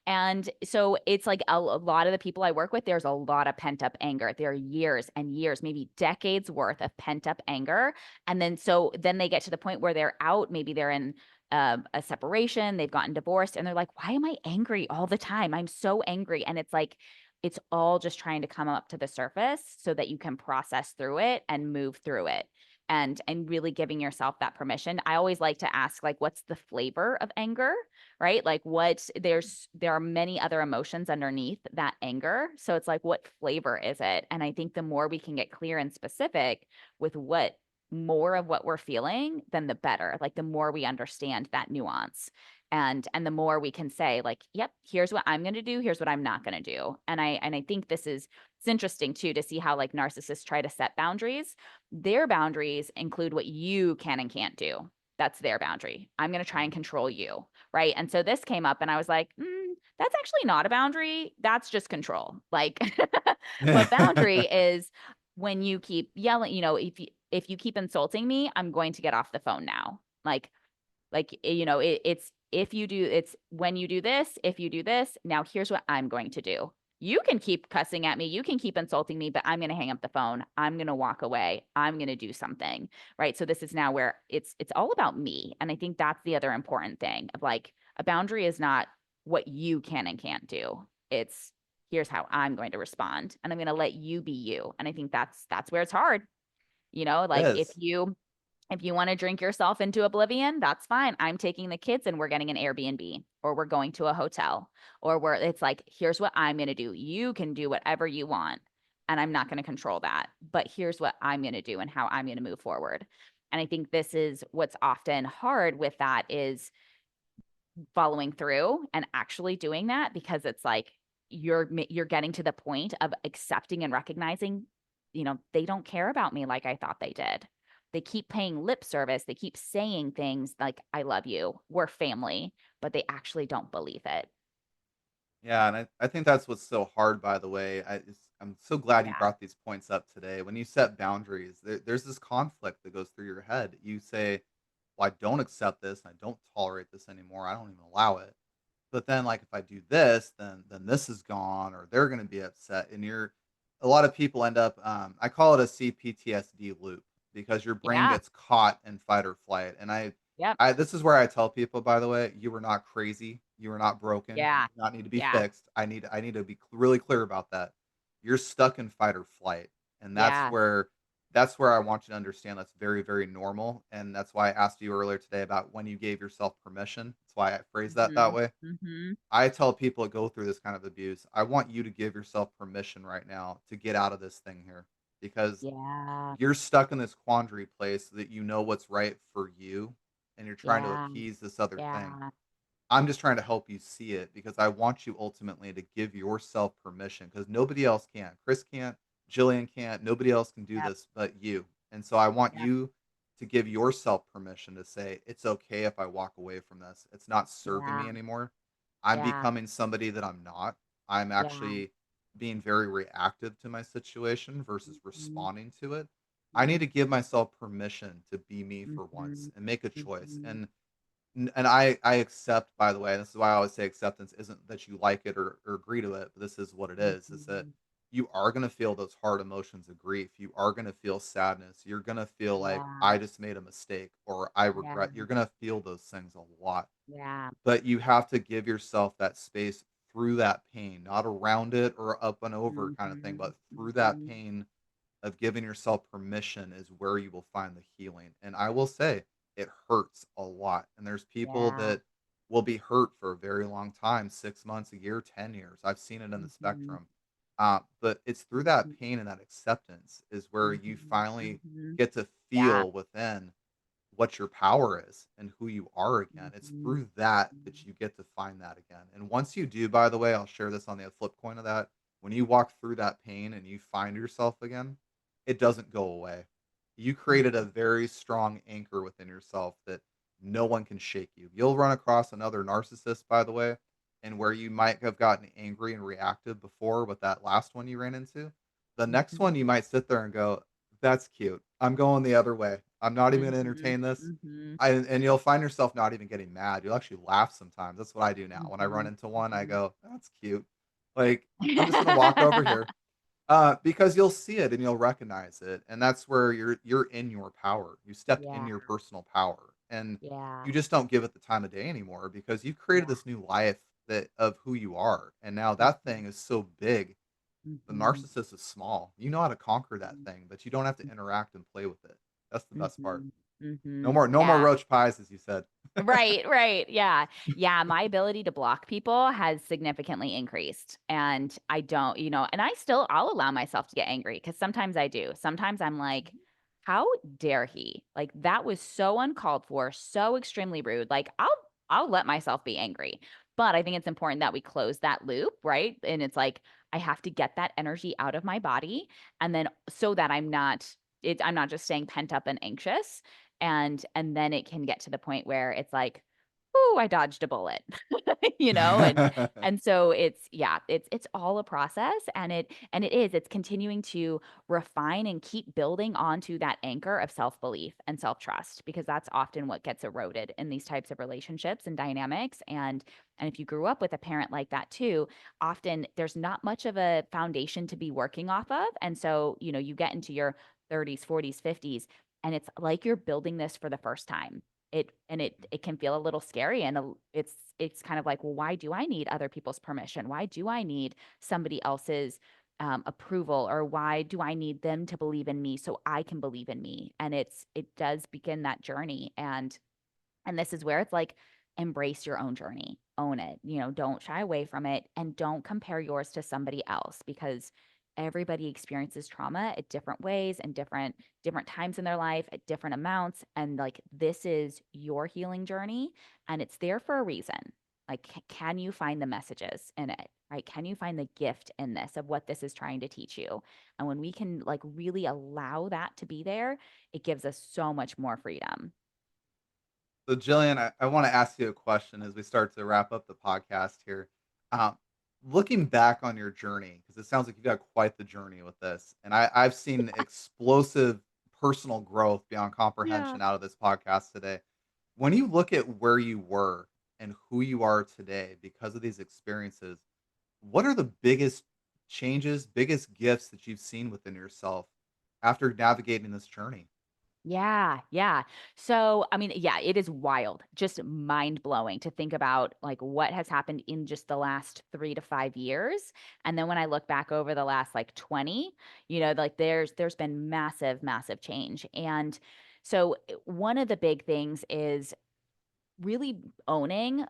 And so it's like a lot of the people I work with, there's a lot of pent up anger. There are years and years, maybe decades worth of pent up anger. And then they get to the point where they're out, maybe they're in a separation, they've gotten divorced, and they're like, why am I angry all the time? I'm so angry. And it's like, it's all just trying to come up to the surface so that you can process through it and move through it. And really giving yourself that permission. I always like to ask, like, what's the flavor of anger, right? Like, there are many other emotions underneath that anger. So it's like, what flavor is it? And I think the more we can get clear and specific with what more of what we're feeling, then the better. Like, the more we understand that nuance, and the more we can say, like, yep, here's what I'm going to do, here's what I'm not going to do. And I think it's interesting too to see how, like, narcissists try to set boundaries. Their boundaries include what you can and can't do. That's their boundary. I'm going to try and control you, right? And so this came up and I was like, that's actually not a boundary, that's just control. Like, a boundary is when you keep yelling, if you keep insulting me, I'm going to get off the phone now. It's when you do this, if you do this, now here's what I'm going to do. You can keep cussing at me, you can keep insulting me, but I'm going to hang up the phone. I'm going to walk away. I'm going to do something. Right? So this is now where it's all about me. And I think that's the other important thing of, like, a boundary is not what you can and can't do. It's here's how I'm going to respond, and I'm going to let you be you. And I think that's where it's hard. It Like, is. if you want to drink yourself into oblivion, that's fine. I'm taking the kids and we're getting an Airbnb, or we're going to a hotel, or where it's like, here's what I'm going to do. You can do whatever you want, and I'm not going to control that. But here's what I'm going to do and how I'm going to move forward. And I think this is what's often hard with that is following through and actually doing that, because it's like you're getting to the point of accepting and recognizing, they don't care about me like I thought they did. They keep paying lip service, they keep saying things like, I love you, we're family, but they actually don't believe it. Yeah, and I think that's what's so hard, by the way. I'm so glad you Yeah. brought these points up today. When you set boundaries, there's this conflict that goes through your head. You say, well, I don't accept this. I don't tolerate this anymore. I don't even allow it. But then, like, if I do this, then this is gone, or they're going to be upset. And a lot of people end up, I call it a CPTSD loop because your brain Yeah. gets caught in fight or flight. And Yep. this is where I tell people, by the way, you are not crazy. You are not broken. You Yeah. do not need to be Yeah. fixed. I need to be really clear about that. You're stuck in fight or flight. And Yeah. that's where I want you to understand that's very, very normal. And that's why I asked you earlier today about when you gave yourself permission. That's why I phrase that Mhm. way. Mhm. I tell people that go through this kind of abuse, I want you to give yourself permission right now to get out of this thing here, because Yeah. you're stuck in this quandary place that you know what's right for you and you're trying to Yeah. appease this other thing. Yeah. I'm just trying to help you see it because I want you ultimately to give yourself permission because nobody else can. Chris can't, Jillian can't, nobody else can do Yep. this but you. And so I want Yep. you to give yourself permission to say, it's okay if I walk away from this. It's not serving Yeah. me anymore. I'm Yeah. becoming somebody that I'm not. I'm Yeah. actually being very reactive to my situation versus Mhm. responding to it. I need Mhm. to give myself permission to be me for once Mhm. and make a choice. Mhm. And I accept, by the way, this is why I always say acceptance isn't that you like it or agree to it, but this is what it is that Mhm. you are gonna feel those hard emotions of grief. You are gonna feel sadness. You're gonna feel like Yeah. I just made a mistake or I Yeah. regret. You're gonna feel those things a lot. Yeah. But you have to give yourself that space through that pain, not around it or up and over kind of thing, Mhm. but through that Mhm. pain of giving yourself permission is where you will find the healing. And I will say it hurts a lot. And there's people Yeah. that will be hurt for a very long time, 6 months, a year, 10 years. I've seen it in the Mhm. spectrum. But it's through that Mhm. pain and that acceptance is where you Mhm. finally Mhm. get to Yeah. feel within what your power is and who you are again. It's Mhm. through that that Mhm. you get to find that again. And once you do, by the way, I'll share this on the flip coin of that. When you walk through that pain and you find yourself again, it doesn't go away. You created a Mhm. very strong anchor within yourself that no one can shake you. You'll run across another narcissist, by the way, and where you might have gotten angry and reactive before with that last one you ran into, The next Mhm. one, you might sit there and go, "That's cute. I'm going the other way. I'm not even gonna Mhm. entertain this." Mhm. And you'll find yourself not even getting mad. You'll actually laugh sometimes. That's what I do now. When I run Mhm. into one, I Mhm. go, "That's cute." Like, I'm just gonna walk over here. Because you'll see it and you'll recognize it, and that's where you're in your power. You stepped in Yeah. your personal power, and Yeah. you just don't give it the time of day anymore because you've created Yeah. this new life that of who you are, and now that Mhm. thing is so big. The Mhm. narcissist is small. You know how to conquer that Mhm. thing, but you don't have to interact and play with it. That's the best part. Mhm. No Mhm. more no more Yeah. roach pies, as you said. Right, right. Yeah. Yeah, my ability to block people has significantly increased. And I don't, and I'll allow myself to get angry because sometimes I do. Sometimes I'm like, how dare he? Like that was so uncalled for, so extremely rude. Like I'll let myself be angry. But I think it's important that we close that loop, right? And it's like I have to get that energy out of my body and then so that I'm not just staying pent up and anxious and then it can get to the point where it's like, "Ooh, I dodged a bullet." You know? And so it's all a process it's continuing to refine and keep building onto that anchor of self-belief and self-trust because that's often what gets eroded in these types of relationships and dynamics, and if you grew up with a parent like that too, often there's not much of a foundation to be working off of, and so, you get into your 30s, 40s, 50s, and it's like you're building this for the first time. It can feel a little scary it's kind of like, well, why do I need other people's permission? Why do I need somebody else's approval or why do I need them to believe in me so I can believe in me? And it does begin that journey and this is where it's like, embrace your own journey, own it, don't shy away from it and don't compare yours to somebody else because everybody experiences trauma at different ways and different times in their life at different amounts. And like, this is your healing journey and it's there for a reason. Like, can you find the messages in it? Right? Can you find the gift in this of what this is trying to teach you? And when we can like really allow that to be there, it gives us so much more freedom. So, Jillian, I want to ask you a question as we start to wrap up the podcast here. Um, Looking back on your journey, because it sounds like you've got quite the journey with this, and I've seen explosive personal growth beyond Yeah. comprehension out of this podcast today. When you look at where you were and who you are today because of these experiences, what are the biggest changes, biggest gifts that you've seen within yourself after navigating this journey? Yeah, yeah. So, I mean, yeah, it is wild, just mind blowing to think about like what has happened in just the last 3 to 5 years. And then when I look back over the last like 20, like there's been massive, massive change. And so one of the big things is really owning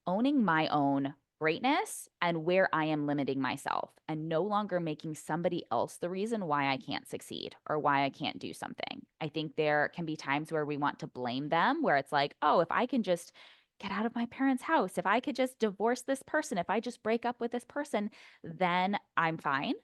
my own greatness and where I am limiting myself and no longer making somebody else the reason why I can't succeed or why I can't do something. I think there can be times where we want to blame them, where it's like, oh, if I can just get out of my parents' house, if I could just divorce this person, if I just break up with this person, then I'm fine.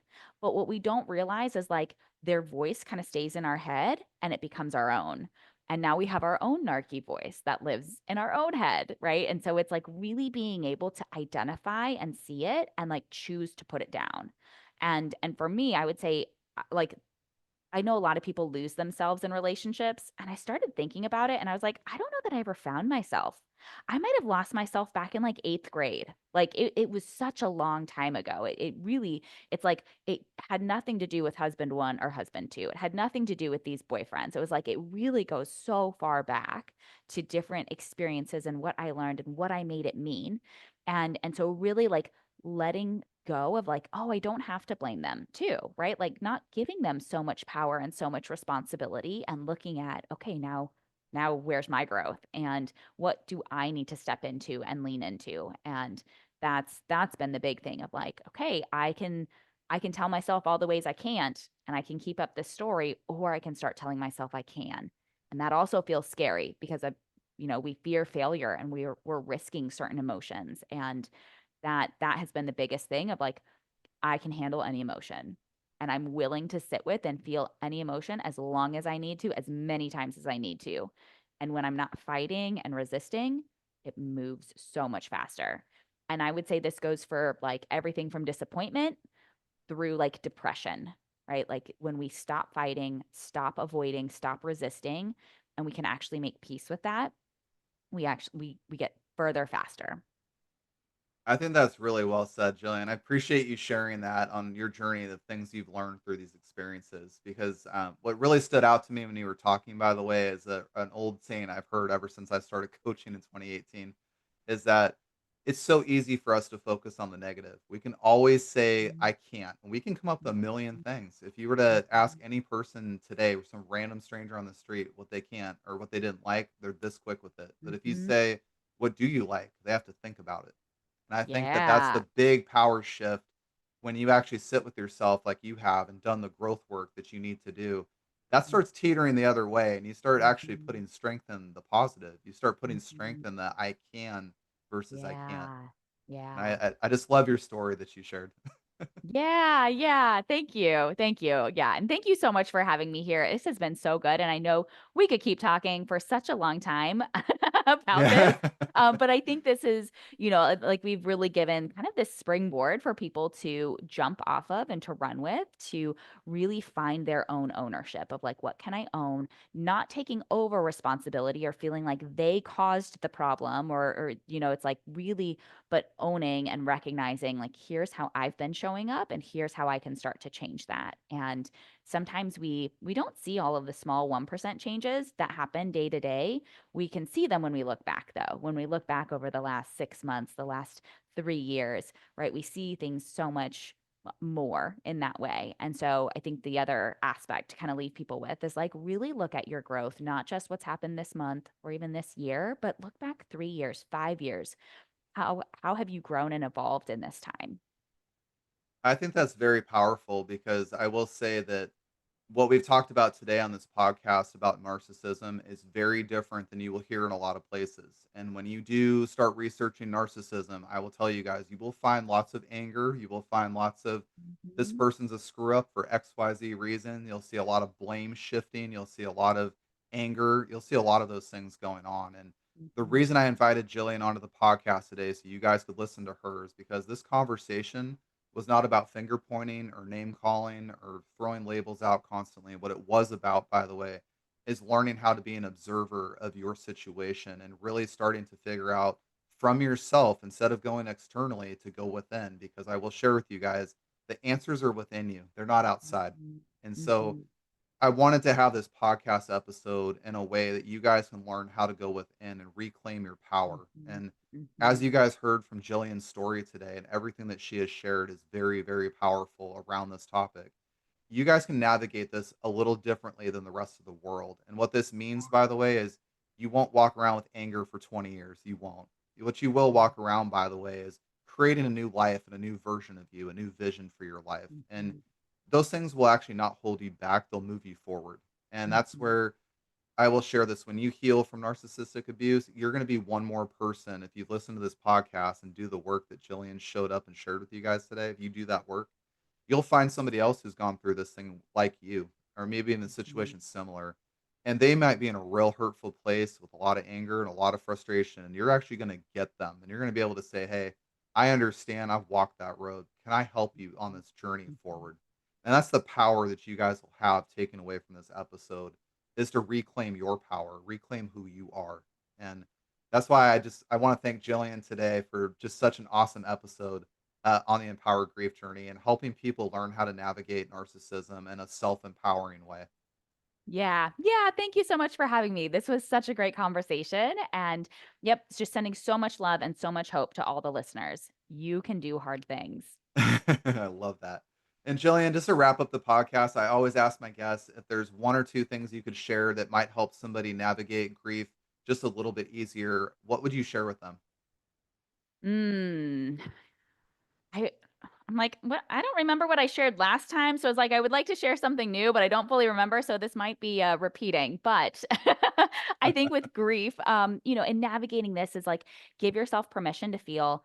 But what we don't realize is like their voice kind of stays in our head and it becomes our own. And now we have our own narky voice that lives in our own head, right? And so it's like really being able to identify and see it and like choose to put it down. And for me, I would say like I know a lot of people lose themselves in relationships, and I started thinking about it and I was like, I don't know that I ever found myself. I might have lost myself back in like 8th grade. Like it was such a long time ago. It really, it's like it had nothing to do with husband one or husband two. It had nothing to do with these boyfriends. It was like it really goes so far back to different experiences and what I learned and what I made it mean. And so really like letting go of like, oh, I don't have to blame them too, right? Like not giving them so much power and so much responsibility and looking at, okay, now where's my growth and what do I need to step into and lean into? And that's been the big thing of like, okay, I can tell myself all the ways I can't and I can keep up this story or I can start telling myself I can. And that also feels scary because we fear failure and we're risking certain emotions and that has been the biggest thing of like I can handle any emotion and I'm willing to sit with and feel any emotion as long as I need to, as many times as I need to. And when I'm not fighting and resisting, it moves so much faster. And I would say this goes for like everything from disappointment through like depression. right? Like when we stop fighting, stop avoiding, stop resisting, and we can actually make peace with that, we get further faster. I think that's really well said, Jillian. I appreciate you sharing that on your journey, the things you've learned through these experiences. Because what really stood out to me when you were talking, by the way, is an old saying I've heard ever since I started coaching in 2018, is that it's so easy for us to focus on the negative. We can always say, Mhm, I can't. And we can come up with a million mhm, things. If you were to ask mhm, any person today, or some random stranger on the street, what they can't or what they didn't like, they're this quick with it. But if you mhm. say, what do you like? They have to think about it, and I think that that's Yeah. the big power shift when you actually sit with yourself like you have and done the growth work that you need to do. That Mhm, starts teetering the other way, and you start actually mhm, putting strength in the positive. You start putting mhm. strength in the I can versus I can't. Yeah. And Yeah. I just love your story that you shared. Yeah, yeah. Thank you. Thank you. Yeah. And thank you so much for having me here. This has been so good. And I know we could keep talking for such a long time about this. Yeah. But I think this is, like we've really given kind of this springboard for people to jump off of and to run with, to really find their own ownership of like, what can I own? Not taking over responsibility or feeling like they caused the problem or it's like really but owning and recognizing like here's how I've been showing up and here's how I can start to change that. And sometimes we don't see all of the small 1% changes that happen day to day. We can see them when we look back though. When we look back over the last 6 months, the last 3 years, right? We see things so much more in that way. And so I think the other aspect to kind of leave people with is like really look at your growth, not just what's happened this month or even this year, but look back 3 years, 5 years. How have you grown and evolved in this time? I think that's very powerful because I will say that what we've talked about today on this podcast about narcissism is very different than you will hear in a lot of places. And when you do start researching narcissism, I will tell you guys, you will find lots of anger. You will find lots of this Mhm, person's a screw up for XYZ reason. You'll see a lot of blame shifting. You'll see a lot of anger. You'll see a lot of those things going on. And the mhm, reason I invited Jillian onto the podcast today so you guys could listen to hers because this conversation was not about finger pointing or name calling or throwing labels out constantly. What it was about, by the way, is learning how to be an observer of your situation and really starting to figure out from yourself instead of going externally to go within. Because I will share with you guys, the answers are within you, they're not outside. mhm, And so mhm, I wanted to have this podcast episode in a way that you guys can learn how to go within and reclaim your power. mhm, And as mhm, you guys heard from Jillian's story today, and everything that she has shared is very, very powerful around this topic. You guys can navigate this a little differently than the rest of the world. And what this means, by the way, is you won't walk around with anger for 20 years. You won't. What you will mhm, walk around, by the way, is creating a new life and a new version of you, a new vision for your life. And mhm, those things will actually not hold you back, they'll move you forward. And that's mhm. where I will share this. When you heal from narcissistic abuse, you're going to be one more person. If you listen to this podcast and do the work that Jillian showed up and shared with you guys today, if you do that work, you'll find somebody else who's gone through this thing like you, or maybe in a Mhm, situation similar. And they might be in a real hurtful place with a lot of anger and a lot of frustration. And you're actually going to get them and you're going to be able to say, hey, I understand. I've walked that road. Can I help you on this journey mhm. forward? And that's the power that you guys will have taken away from this episode is to reclaim your power, reclaim who you are. And that's why I want to thank Jillian today for just such an awesome episode on the Empower Grief Journey and helping people learn how to navigate narcissism in a self empowering way. Yeah. Yeah, thank you so much for having me. This was such a great conversation, and yep, it's just sending so much love and so much hope to all the listeners. You can do hard things. I love that. And Jillian, just to wrap up the podcast, I always ask my guests if there's one or two things you could share that might help somebody navigate grief just a little bit easier. What would you share with them? Mm. I I'm like, "What? I don't remember what I shared last time." So it's like I would like to share something new, but I don't fully remember, so this might be, repeating. But I think with grief, in navigating this is like give yourself permission to feel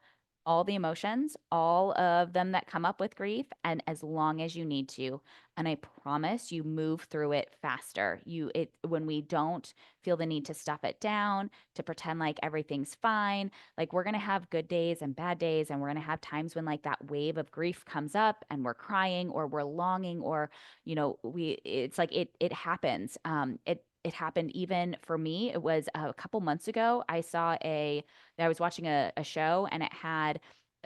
all the emotions, all of them that come up with grief, and as long as you need to. And I promise you move through it faster. When we don't feel the need to stuff it down, to pretend like everything's fine, like we're gonna have good days and bad days, and we're gonna have times when like that wave of grief comes up and we're crying or we're longing or we it's like it happens. It happened even for me. It was a couple months ago. I was watching a show and it had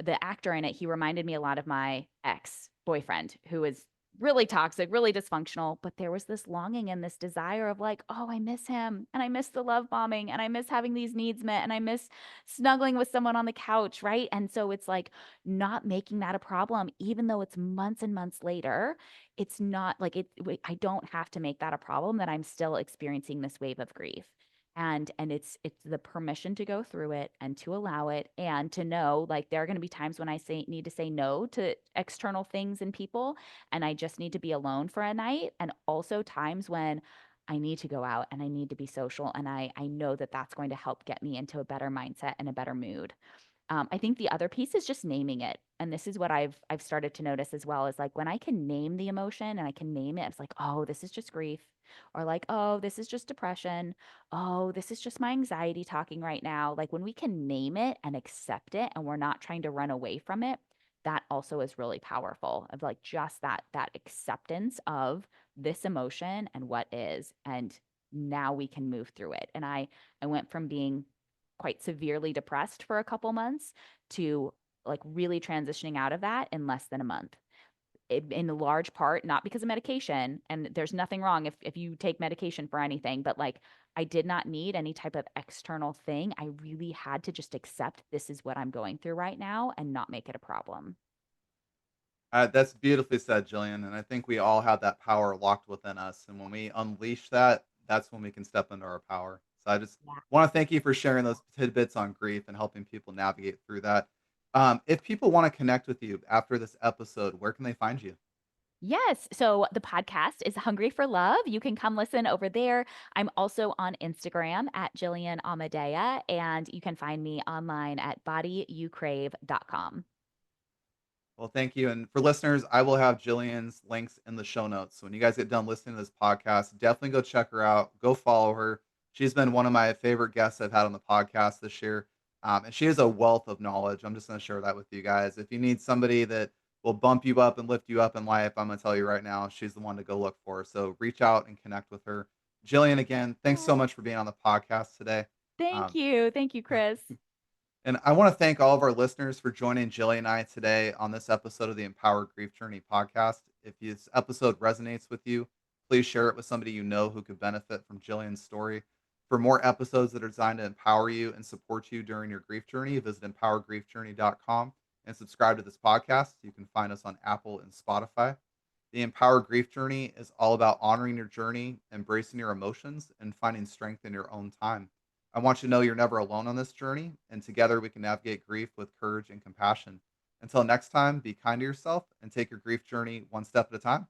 the actor in it. He reminded me a lot of my ex boyfriend who was really toxic, really dysfunctional. But there was this longing and this desire of like, oh, I miss him and I miss the love bombing and I miss having these needs met and I miss snuggling with someone on the couch. Right. And so it's like not making that a problem, even though it's months and months later. It's not like I don't have to make that a problem that I'm still experiencing this wave of grief. And it's the permission to go through it and to allow it and to know like there are going to be times when I say need to say no to external things and people and I just need to be alone for a night, and also times when I need to go out and I need to be social, and I know that that's going to help get me into a better mindset and a better mood. I think the other piece is just naming it. And this is what I've started to notice as well, is like when I can name the emotion and I can name it, it's like, oh, this is just grief. Or like, oh, this is just depression. Oh, this is just my anxiety talking right now. Like when we can name it and accept it and we're not trying to run away from it, that also is really powerful, of like just that acceptance of this emotion and what is. And now we can move through it. And I went from being quite severely depressed for a couple months to like really transitioning out of that in less than a month. In a large part, not because of medication, and there's nothing wrong if you take medication for anything, but like I did not need any type of external thing. I really had to just accept this is what I'm going through right now and not make it a problem. That's beautifully said, Jillian. And I think we all have that power locked within us. And when we unleash that, that's when we can step into our power. So I just Yeah. want to thank you for sharing those tidbits on grief and helping people navigate through that. If people want to connect with you after this episode, where can they find you? Yes. So the podcast is Hungry for Love. You can come listen over there. I'm also on Instagram at Jillian Amadea, and you can find me online at bodyyoucrave.com. Well, thank you. And for listeners, I will have Jillian's links in the show notes. So when you guys get done listening to this podcast, definitely go check her out. Go follow her. She's been one of my favorite guests I've had on the podcast this year. And she has a wealth of knowledge. I'm just going to share that with you guys. If you need somebody that will bump you up and lift you up in life, I'm going to tell you right now, she's the one to go look for. So reach out and connect with her. Jillian, again, thanks so Oh, much for being on the podcast today. thank Um, you. Thank you, Chris. and I want to thank all of our listeners for joining Jillian and I today on this episode of the Empower Grief Journey podcast. If this episode resonates with you, please share it with somebody you know who could benefit from Jillian's story. For more episodes that are designed to empower you and support you during your grief journey, visit empowergriefjourney.com and subscribe to this podcast. You can find us on Apple and Spotify. The Empower Grief Journey is all about honoring your journey, embracing your emotions, and finding strength in your own time. I want you to know you're never alone on this journey, and together we can navigate grief with courage and compassion. Until next time, be kind to yourself and take your grief journey one step at a time.